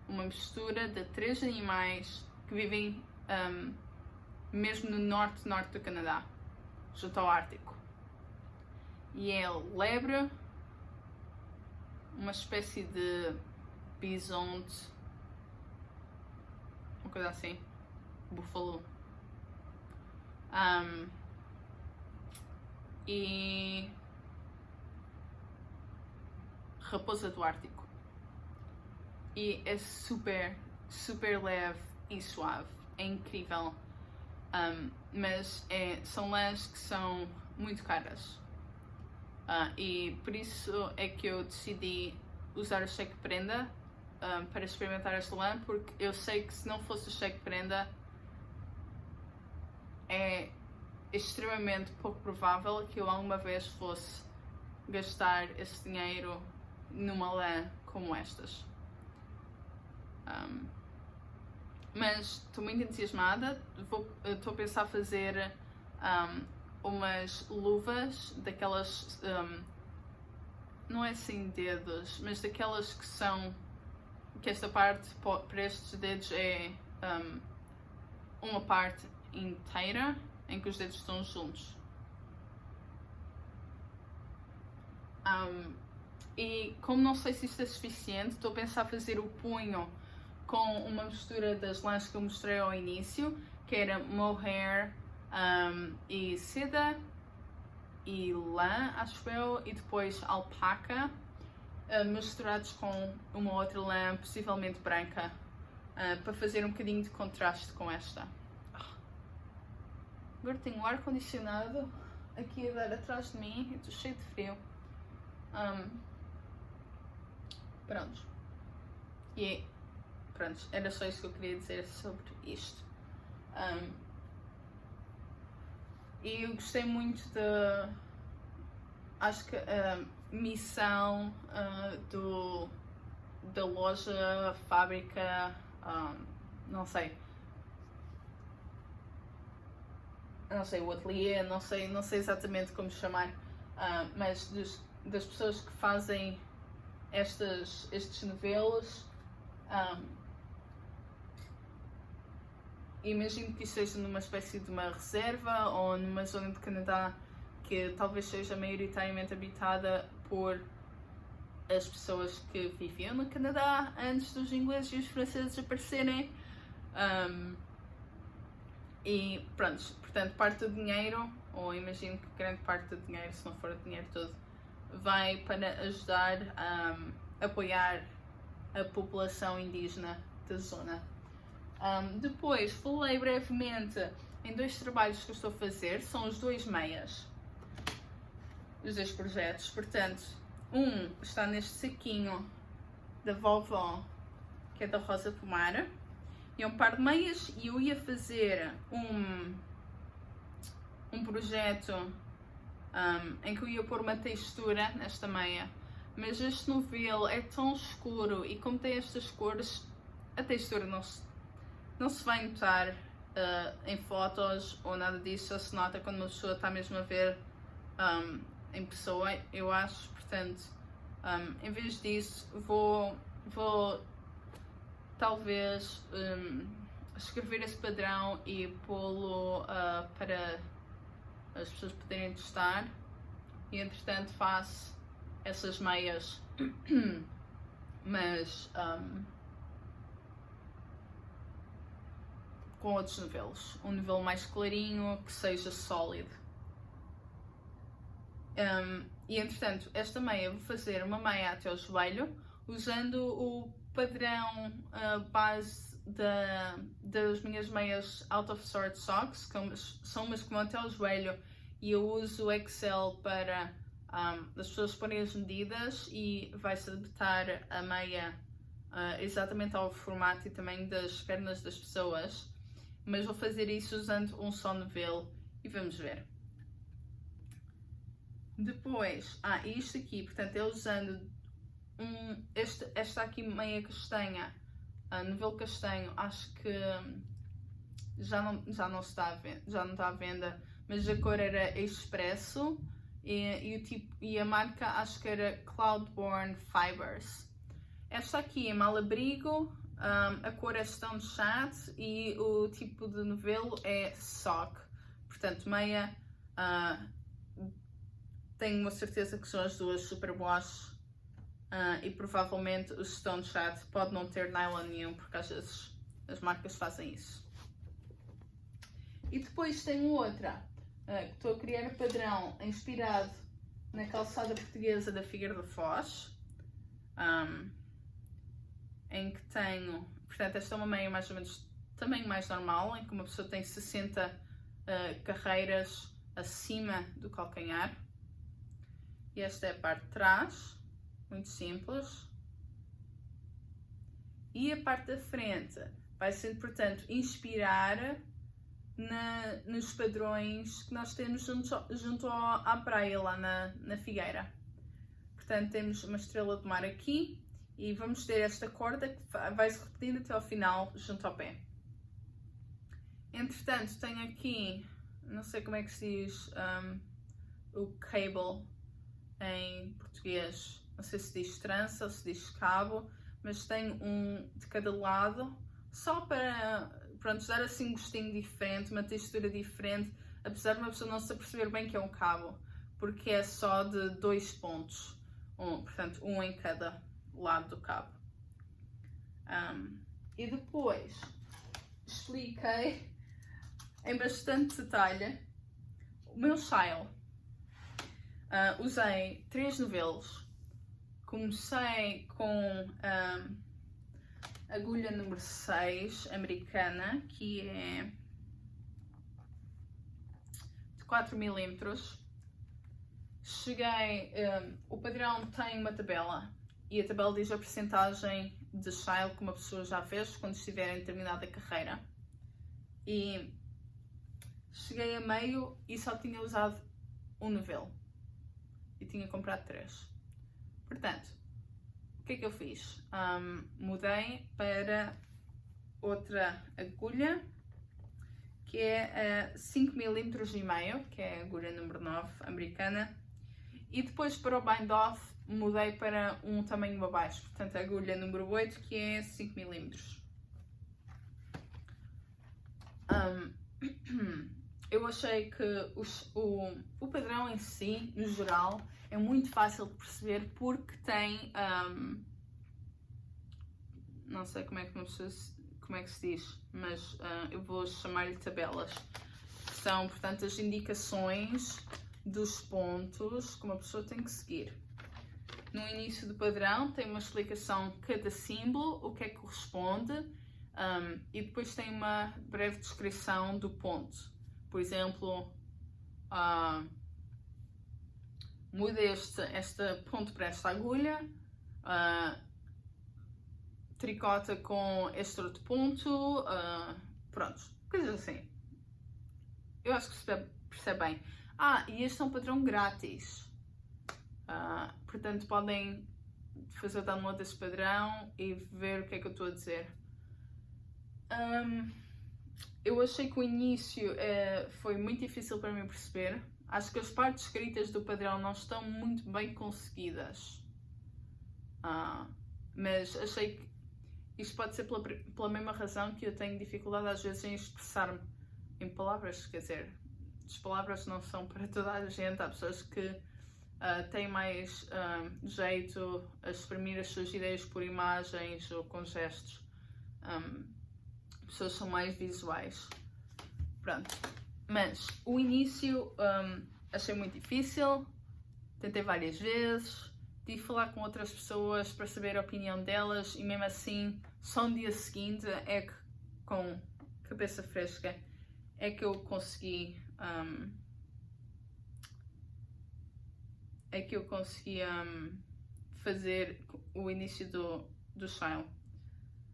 uma mistura de 3 animais que vivem mesmo no norte do Canadá, junto ao Ártico. E é lebre, uma espécie de bisonte, uma coisa assim, búfalo, e raposa do Ártico. E é super leve e suave, é incrível, mas são lãs que são muito caras, e por isso é que eu decidi usar o cheque prenda para experimentar esta lã, porque eu sei que se não fosse o cheque prenda é extremamente pouco provável que eu alguma vez fosse gastar esse dinheiro numa lã como estas. Mas estou muito entusiasmada. Estou a pensar fazer umas luvas daquelas, não é assim dedos, mas daquelas que são, que esta parte para estes dedos é uma parte inteira em que os dedos estão juntos. E como não sei se isto é suficiente, estou a pensar fazer o punho com uma mistura das lãs que eu mostrei ao início, que era mohair e seda e lã, acho eu, e depois alpaca, misturados com uma outra lã, possivelmente branca, para fazer um bocadinho de contraste com esta. Agora tenho o ar-condicionado aqui a dar atrás de mim e estou cheio de frio. Pronto. E pronto, era só isso que eu queria dizer sobre isto. E eu gostei muito acho que a missão da loja, fábrica, não sei, o ateliê, não sei exatamente como chamar, mas das pessoas que fazem estes novelos. Imagino que isto seja numa espécie de uma reserva ou numa zona de Canadá que talvez seja maioritariamente habitada por as pessoas que viviam no Canadá antes dos ingleses e os franceses aparecerem. E pronto, portanto, parte do dinheiro, ou imagino que grande parte do dinheiro, se não for o dinheiro todo, vai para ajudar a apoiar a população indígena da zona. Depois, falei brevemente em dois trabalhos que eu estou a fazer, são os dois meias, os dois projetos. Portanto, um está neste saquinho da vovó, que é da Rosa Pomar, e é um par de meias, e eu ia fazer um projeto em que eu ia pôr uma textura nesta meia, mas este novelo é tão escuro e como tem estas cores, a textura não se vai notar em fotos ou nada disso, só se nota quando uma pessoa está mesmo a ver em pessoa, eu acho. Portanto, em vez disso, vou talvez escrever esse padrão e pô-lo para as pessoas poderem testar, e entretanto faço essas meias, mas com outros novelos, um novelo mais clarinho, que seja sólido. E entretanto, esta meia, vou fazer uma meia até ao joelho, usando o padrão base das minhas meias Out of Sort Socks, que são umas que vão até ao joelho, e eu uso o Excel para as pessoas porem as medidas e vai-se adaptar a meia exatamente ao formato e tamanho das pernas das pessoas, mas vou fazer isso usando um só novelo e vamos ver. Depois, isto aqui, portanto, é usando esta aqui meia castanha, novelo castanho, acho que já não está à venda, mas a cor era Espresso e a marca acho que era Cloudborn Fibers. Esta aqui é Malabrigo, a cor é Stonechat e o tipo de novelo é Sock. Portanto, meia, tenho uma certeza que são as duas Superwash, e provavelmente o Stonechat pode não ter nylon nenhum, porque às vezes as marcas fazem isso. E depois tenho outra, que estou a criar padrão inspirado na calçada portuguesa da Figueira da Foz, em que tenho, portanto, esta é uma meia mais ou menos tamanho mais normal, em que uma pessoa tem 60 carreiras acima do calcanhar, e esta é a parte de trás, muito simples, e a parte da frente vai ser, portanto, inspirar nos padrões que nós temos junto à praia, lá na Figueira. Portanto, temos uma estrela de mar aqui e vamos ter esta corda que vai-se repetindo até ao final, junto ao pé. Entretanto, tenho aqui, não sei como é que se diz o cable em português, não sei se diz trança ou se diz cabo, mas tenho um de cada lado, só para, pronto, dar assim um gostinho diferente, uma textura diferente, apesar de uma pessoa não se aperceber bem que é um cabo, porque é só de 2 pontos, portanto, um em cada lado do cabo. E depois expliquei em bastante detalhe o meu Shawl. Usei 3 novelos. Comecei com agulha número 6 americana, que é de 4 mm. Cheguei, o padrão tem uma tabela e a tabela diz a percentagem de Shawl que uma pessoa já fez quando estiver em determinada carreira. E cheguei a meio e só tinha usado um novelo e tinha comprado 3. Portanto, o que é que eu fiz? Mudei para outra agulha, que é 5,5 mm, que é a agulha número 9 americana, e depois para o bind off mudei para um tamanho abaixo, portanto a agulha número 8, que é 5 mm. Eu achei que o padrão em si, no geral, é muito fácil de perceber porque tem, não sei como é que se diz, mas eu vou chamar-lhe tabelas. São, portanto, as indicações dos pontos que uma pessoa tem que seguir. No início do padrão tem uma explicação de cada símbolo, o que é que corresponde, e depois tem uma breve descrição do ponto. Por exemplo, muda este ponto para esta agulha, tricota com este outro ponto, pronto, coisas assim. Eu acho que se percebe bem. E este é um padrão grátis, portanto podem fazer o download desse padrão e ver o que é que eu estou a dizer. Eu achei que o início foi muito difícil para mim perceber. Acho que as partes escritas do padrão não estão muito bem conseguidas. Mas achei que isto pode ser pela mesma razão que eu tenho dificuldade às vezes em expressar-me em palavras. Quer dizer, as palavras não são para toda a gente. Há pessoas que têm mais jeito a exprimir as suas ideias por imagens ou com gestos. Pessoas são mais visuais. Pronto. Mas o início achei muito difícil. Tentei várias vezes. Tive de falar com outras pessoas para saber a opinião delas. E mesmo assim, só no dia seguinte é que, com cabeça fresca, é que eu consegui fazer o início do Shawl.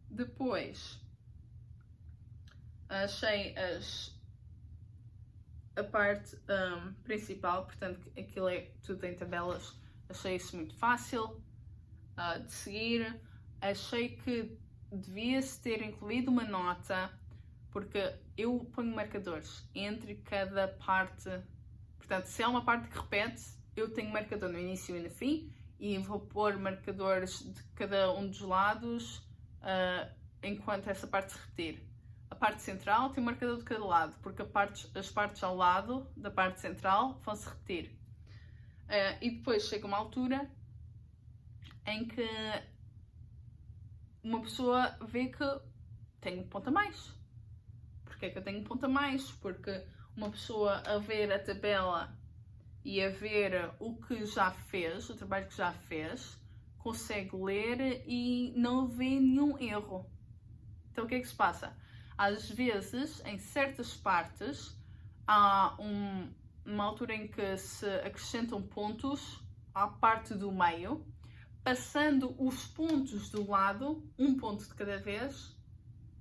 Depois achei a parte principal, portanto aquilo é tudo em tabelas, achei isso muito fácil de seguir. Achei que devia-se ter incluído uma nota, porque eu ponho marcadores entre cada parte, portanto se há uma parte que repete, eu tenho marcador no início e no fim, e vou pôr marcadores de cada um dos lados enquanto essa parte se repetir. A parte central tem um marcador de cada lado, porque as partes ao lado da parte central vão se repetir. E depois chega uma altura em que uma pessoa vê que tem um ponto a mais. Porquê é que eu tenho um ponto a mais? Porque uma pessoa a ver a tabela e a ver o que já fez, o trabalho que já fez, consegue ler e não vê nenhum erro. Então o que é que se passa? Às vezes, em certas partes, há uma altura em que se acrescentam pontos à parte do meio, passando os pontos do lado, um ponto de cada vez,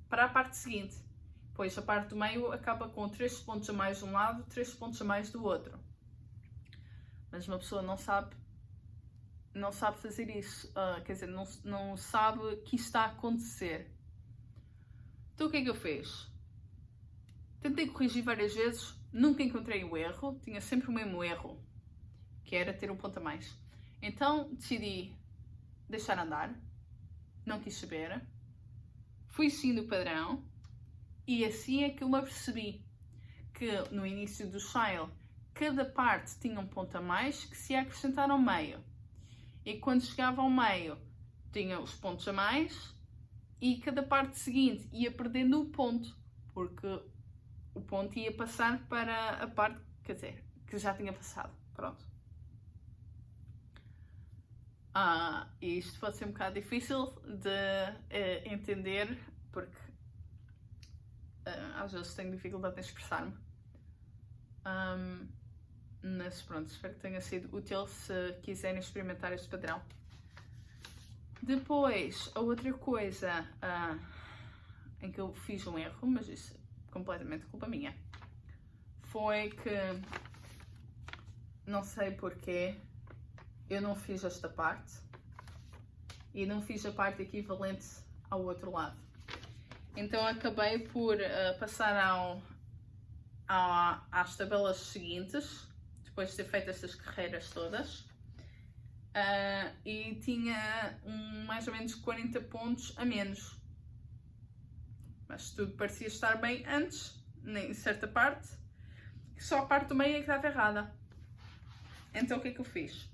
para a parte seguinte. Pois a parte do meio acaba com 3 pontos a mais de um lado, 3 pontos a mais do outro. Mas uma pessoa não sabe fazer isso, quer dizer, não sabe que isso está a acontecer. Então o que é que eu fiz? Tentei corrigir várias vezes, nunca encontrei o erro, tinha sempre o mesmo erro, que era ter um ponto a mais. Então decidi deixar andar, não quis saber, fui seguindo o padrão e assim é que eu me apercebi que no início do Shawl cada parte tinha um ponto a mais que se ia acrescentar ao meio. E quando chegava ao meio tinha os pontos a mais e cada parte seguinte ia perdendo o ponto, porque o ponto ia passar para a parte, quer dizer, que já tinha passado. Pronto. E isto pode ser um bocado difícil de entender, porque às vezes tenho dificuldade em expressar-me. Mas pronto, espero que tenha sido útil se quiserem experimentar este padrão. Depois, a outra coisa em que eu fiz um erro, mas isso é completamente culpa minha, foi que, não sei porquê, eu não fiz esta parte e não fiz a parte equivalente ao outro lado. Então acabei por passar às tabelas seguintes, depois de ter feito estas carreiras todas, e tinha mais ou menos 40 pontos a menos. Mas tudo parecia estar bem antes, em certa parte, só a parte do meio é que estava errada. Então o que é que eu fiz?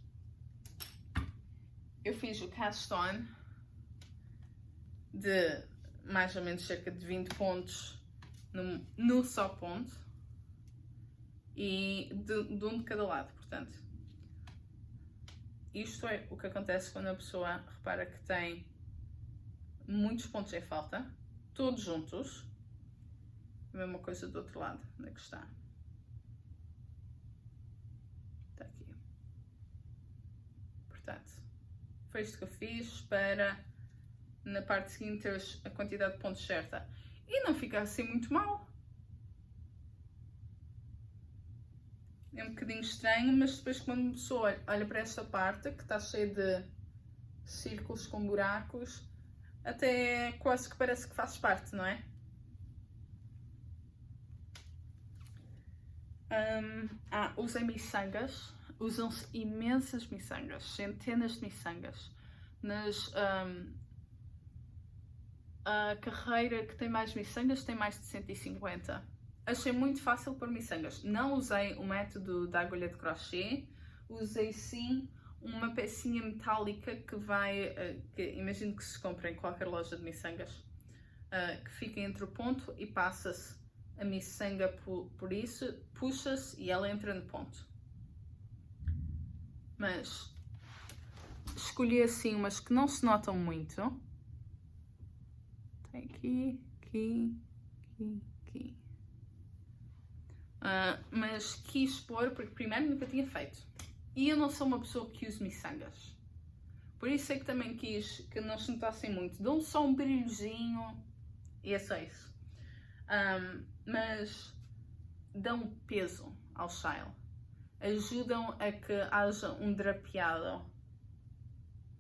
Eu fiz o cast on de mais ou menos cerca de 20 pontos no só ponto e de um de cada lado, portanto. Isto é o que acontece quando a pessoa repara que tem muitos pontos em falta, todos juntos. A mesma coisa do outro lado, onde é que está? Está aqui. Portanto, foi isto que eu fiz para na parte seguinte ter a quantidade de pontos certa. E não fica assim muito mal. É um bocadinho estranho, mas depois quando uma pessoa olha para esta parte, que está cheia de círculos com buracos, até quase que parece que faz parte, não é? Usei miçangas. Usam-se imensas miçangas, centenas de miçangas. A carreira que tem mais miçangas tem mais de 150. Achei muito fácil pôr miçangas. Não usei o método da agulha de crochê, usei sim uma pecinha metálica que que imagino que se compra em qualquer loja de miçangas, que fica entre o ponto e passa-se a miçanga por isso, puxa-se e ela entra no ponto. Mas escolhi assim umas que não se notam muito. Tem aqui, aqui, aqui, aqui. Mas quis pôr porque primeiro nunca tinha feito. E eu não sou uma pessoa que use miçangas. Por isso é que também quis que não se notassem muito. Dão só um brilhozinho e é só isso. Mas dão peso ao Shawl. Ajudam a que haja um drapeado.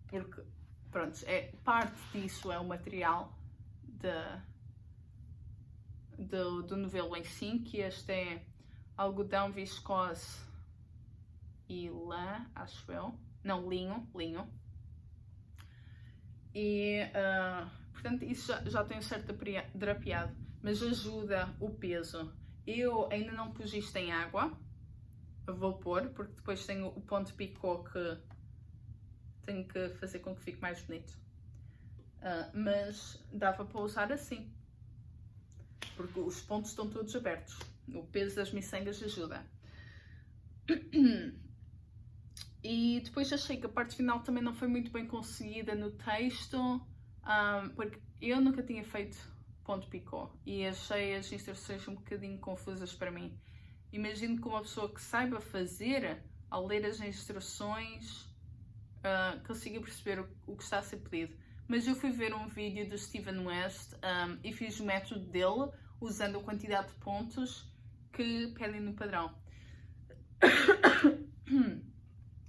Porque, pronto, parte disso é o material do novelo em si, que este é algodão viscose e lã, acho eu. Não, linho. E, portanto, isso já tem um certo drapeado, mas ajuda o peso. Eu ainda não pus isto em água, vou pôr, porque depois tenho o ponto picô que tenho que fazer com que fique mais bonito. Mas dava para usar assim, porque os pontos estão todos abertos. O peso das miçangas ajuda. E depois achei que a parte final também não foi muito bem conseguida no texto, porque eu nunca tinha feito ponto picô e achei as instruções um bocadinho confusas para mim. Imagino que uma pessoa que saiba fazer, ao ler as instruções, consiga perceber o que está a ser pedido. Mas eu fui ver um vídeo do Steven West e fiz o método dele, usando a quantidade de pontos que pedem no padrão.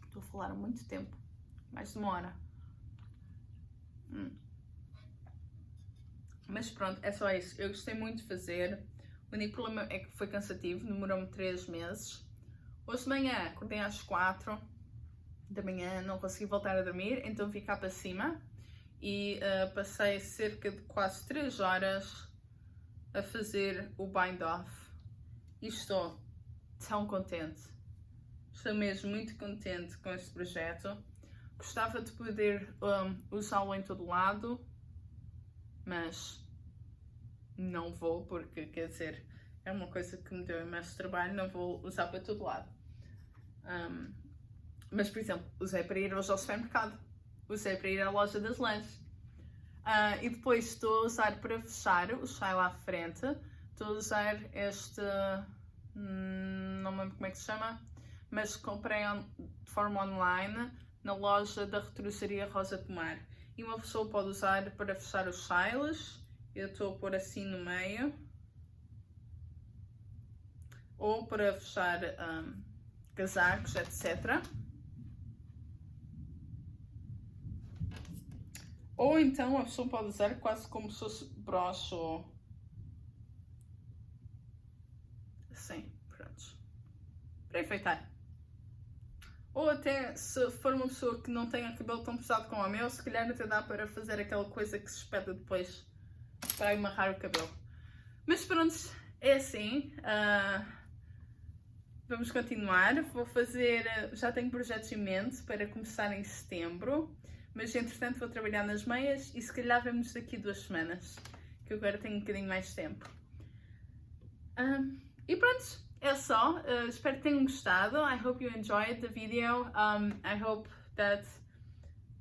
Estou a falar há muito tempo, mais de 1 hora. Mas pronto, é só isso. Eu gostei muito de fazer. O único problema é que foi cansativo, demorou-me 3 meses. Hoje de manhã acordei às 4 da manhã, não consegui voltar a dormir, então vim cá para cima e passei cerca de quase 3 horas a fazer o bind-off. E estou tão contente. Estou mesmo muito contente com este projeto. Gostava de poder usá-lo em todo lado, mas não vou, porque, quer dizer, é uma coisa que me deu imenso trabalho, não vou usar para todo lado. Mas, por exemplo, usei para ir hoje ao supermercado, usei para ir à loja das lanches. E depois estou a usar para fechar o Shawl à frente, estou a usar este, não me lembro como é que se chama, mas comprei de forma online na loja da retrosaria Rosa Pomar. E uma pessoa pode usar para fechar os shawls, eu estou a pôr assim no meio, ou para fechar casacos, etc. Ou então a pessoa pode usar quase como se fosse broche ou assim, pronto, para enfeitar. Ou até, se for uma pessoa que não tenha cabelo tão pesado como o meu, se calhar até dá para fazer aquela coisa que se espeta depois para amarrar o cabelo. Mas pronto, é assim. Vamos continuar. Vou fazer, já tenho projetos em mente para começar em setembro, mas entretanto vou trabalhar nas meias e se calhar vemos daqui 2 semanas, que eu agora tenho um bocadinho mais tempo. E pronto. É só, espero que tenham gostado. I hope you enjoyed the video. I hope that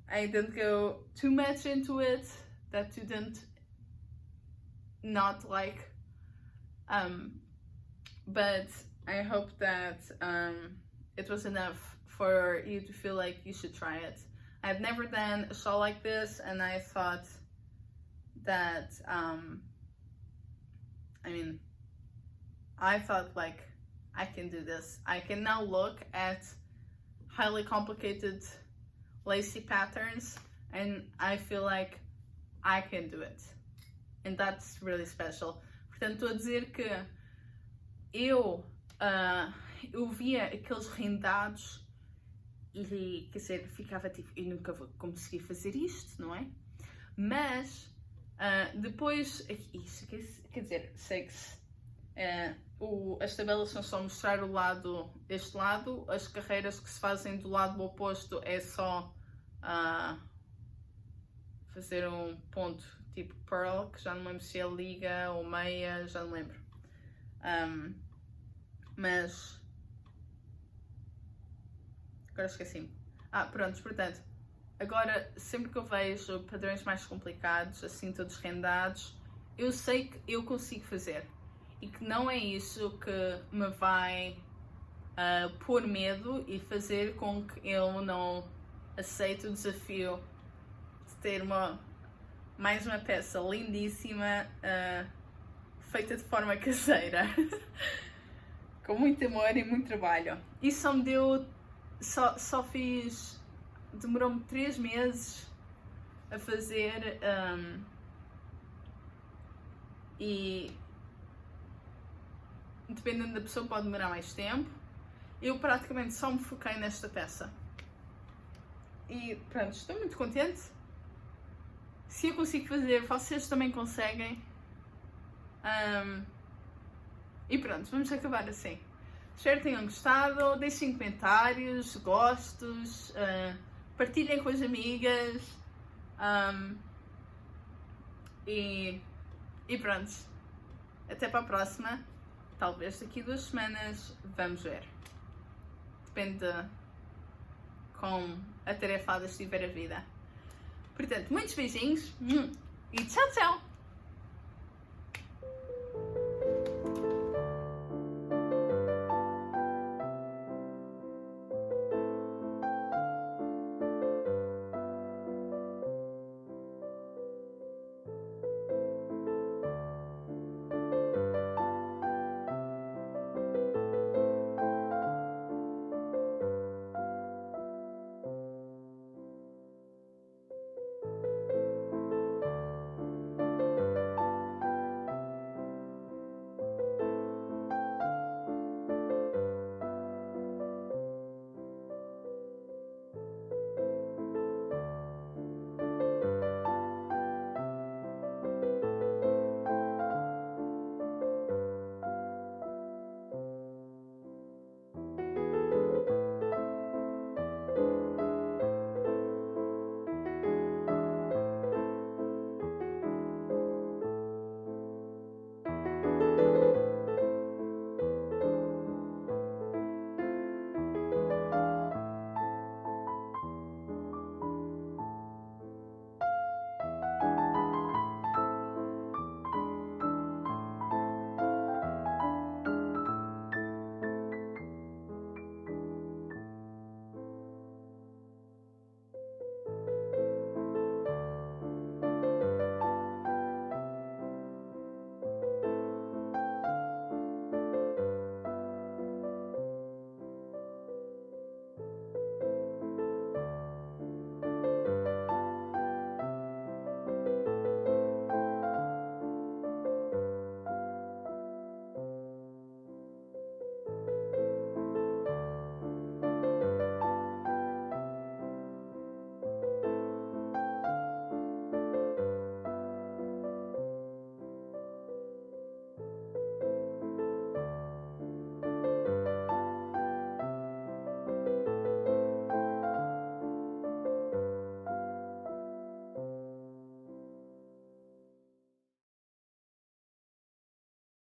I didn't go too much into it, that you didn't not like, but I hope that it was enough for you to feel like you should try it. I've never done a shawl like this, and I thought that, I thought like, I can do this. I can now look at highly complicated lacy patterns and I feel like I can do it. And that's really special. Portanto, estou a dizer que eu via aqueles rendados e, quer dizer, ficava tipo, eu nunca vou conseguir fazer isto, não é? Mas depois, isso quer dizer, sei-se. As tabelas são só mostrar o lado, este lado, as carreiras que se fazem do lado oposto é só fazer um ponto tipo pearl, que já não lembro se é liga ou meia, já não lembro. Mas agora esqueci-me. Pronto, portanto, agora sempre que eu vejo padrões mais complicados, assim todos rendados, eu sei que eu consigo fazer. E que não é isso que me vai pôr medo e fazer com que eu não aceite o desafio de ter mais uma peça lindíssima, feita de forma caseira, com muito amor e muito trabalho. Isso só me deu, só fiz, demorou-me 3 meses a fazer e dependendo da pessoa pode demorar mais tempo. Eu praticamente só me foquei nesta peça. E pronto, estou muito contente. Se eu consigo fazer, vocês também conseguem. E pronto, vamos acabar assim. Espero que tenham gostado. Deixem comentários, gostos, partilhem com as amigas. E pronto. Até para a próxima. Talvez daqui 2 semanas, vamos ver. Depende de como atarefada estiver a vida. Portanto, muitos beijinhos e tchau, tchau!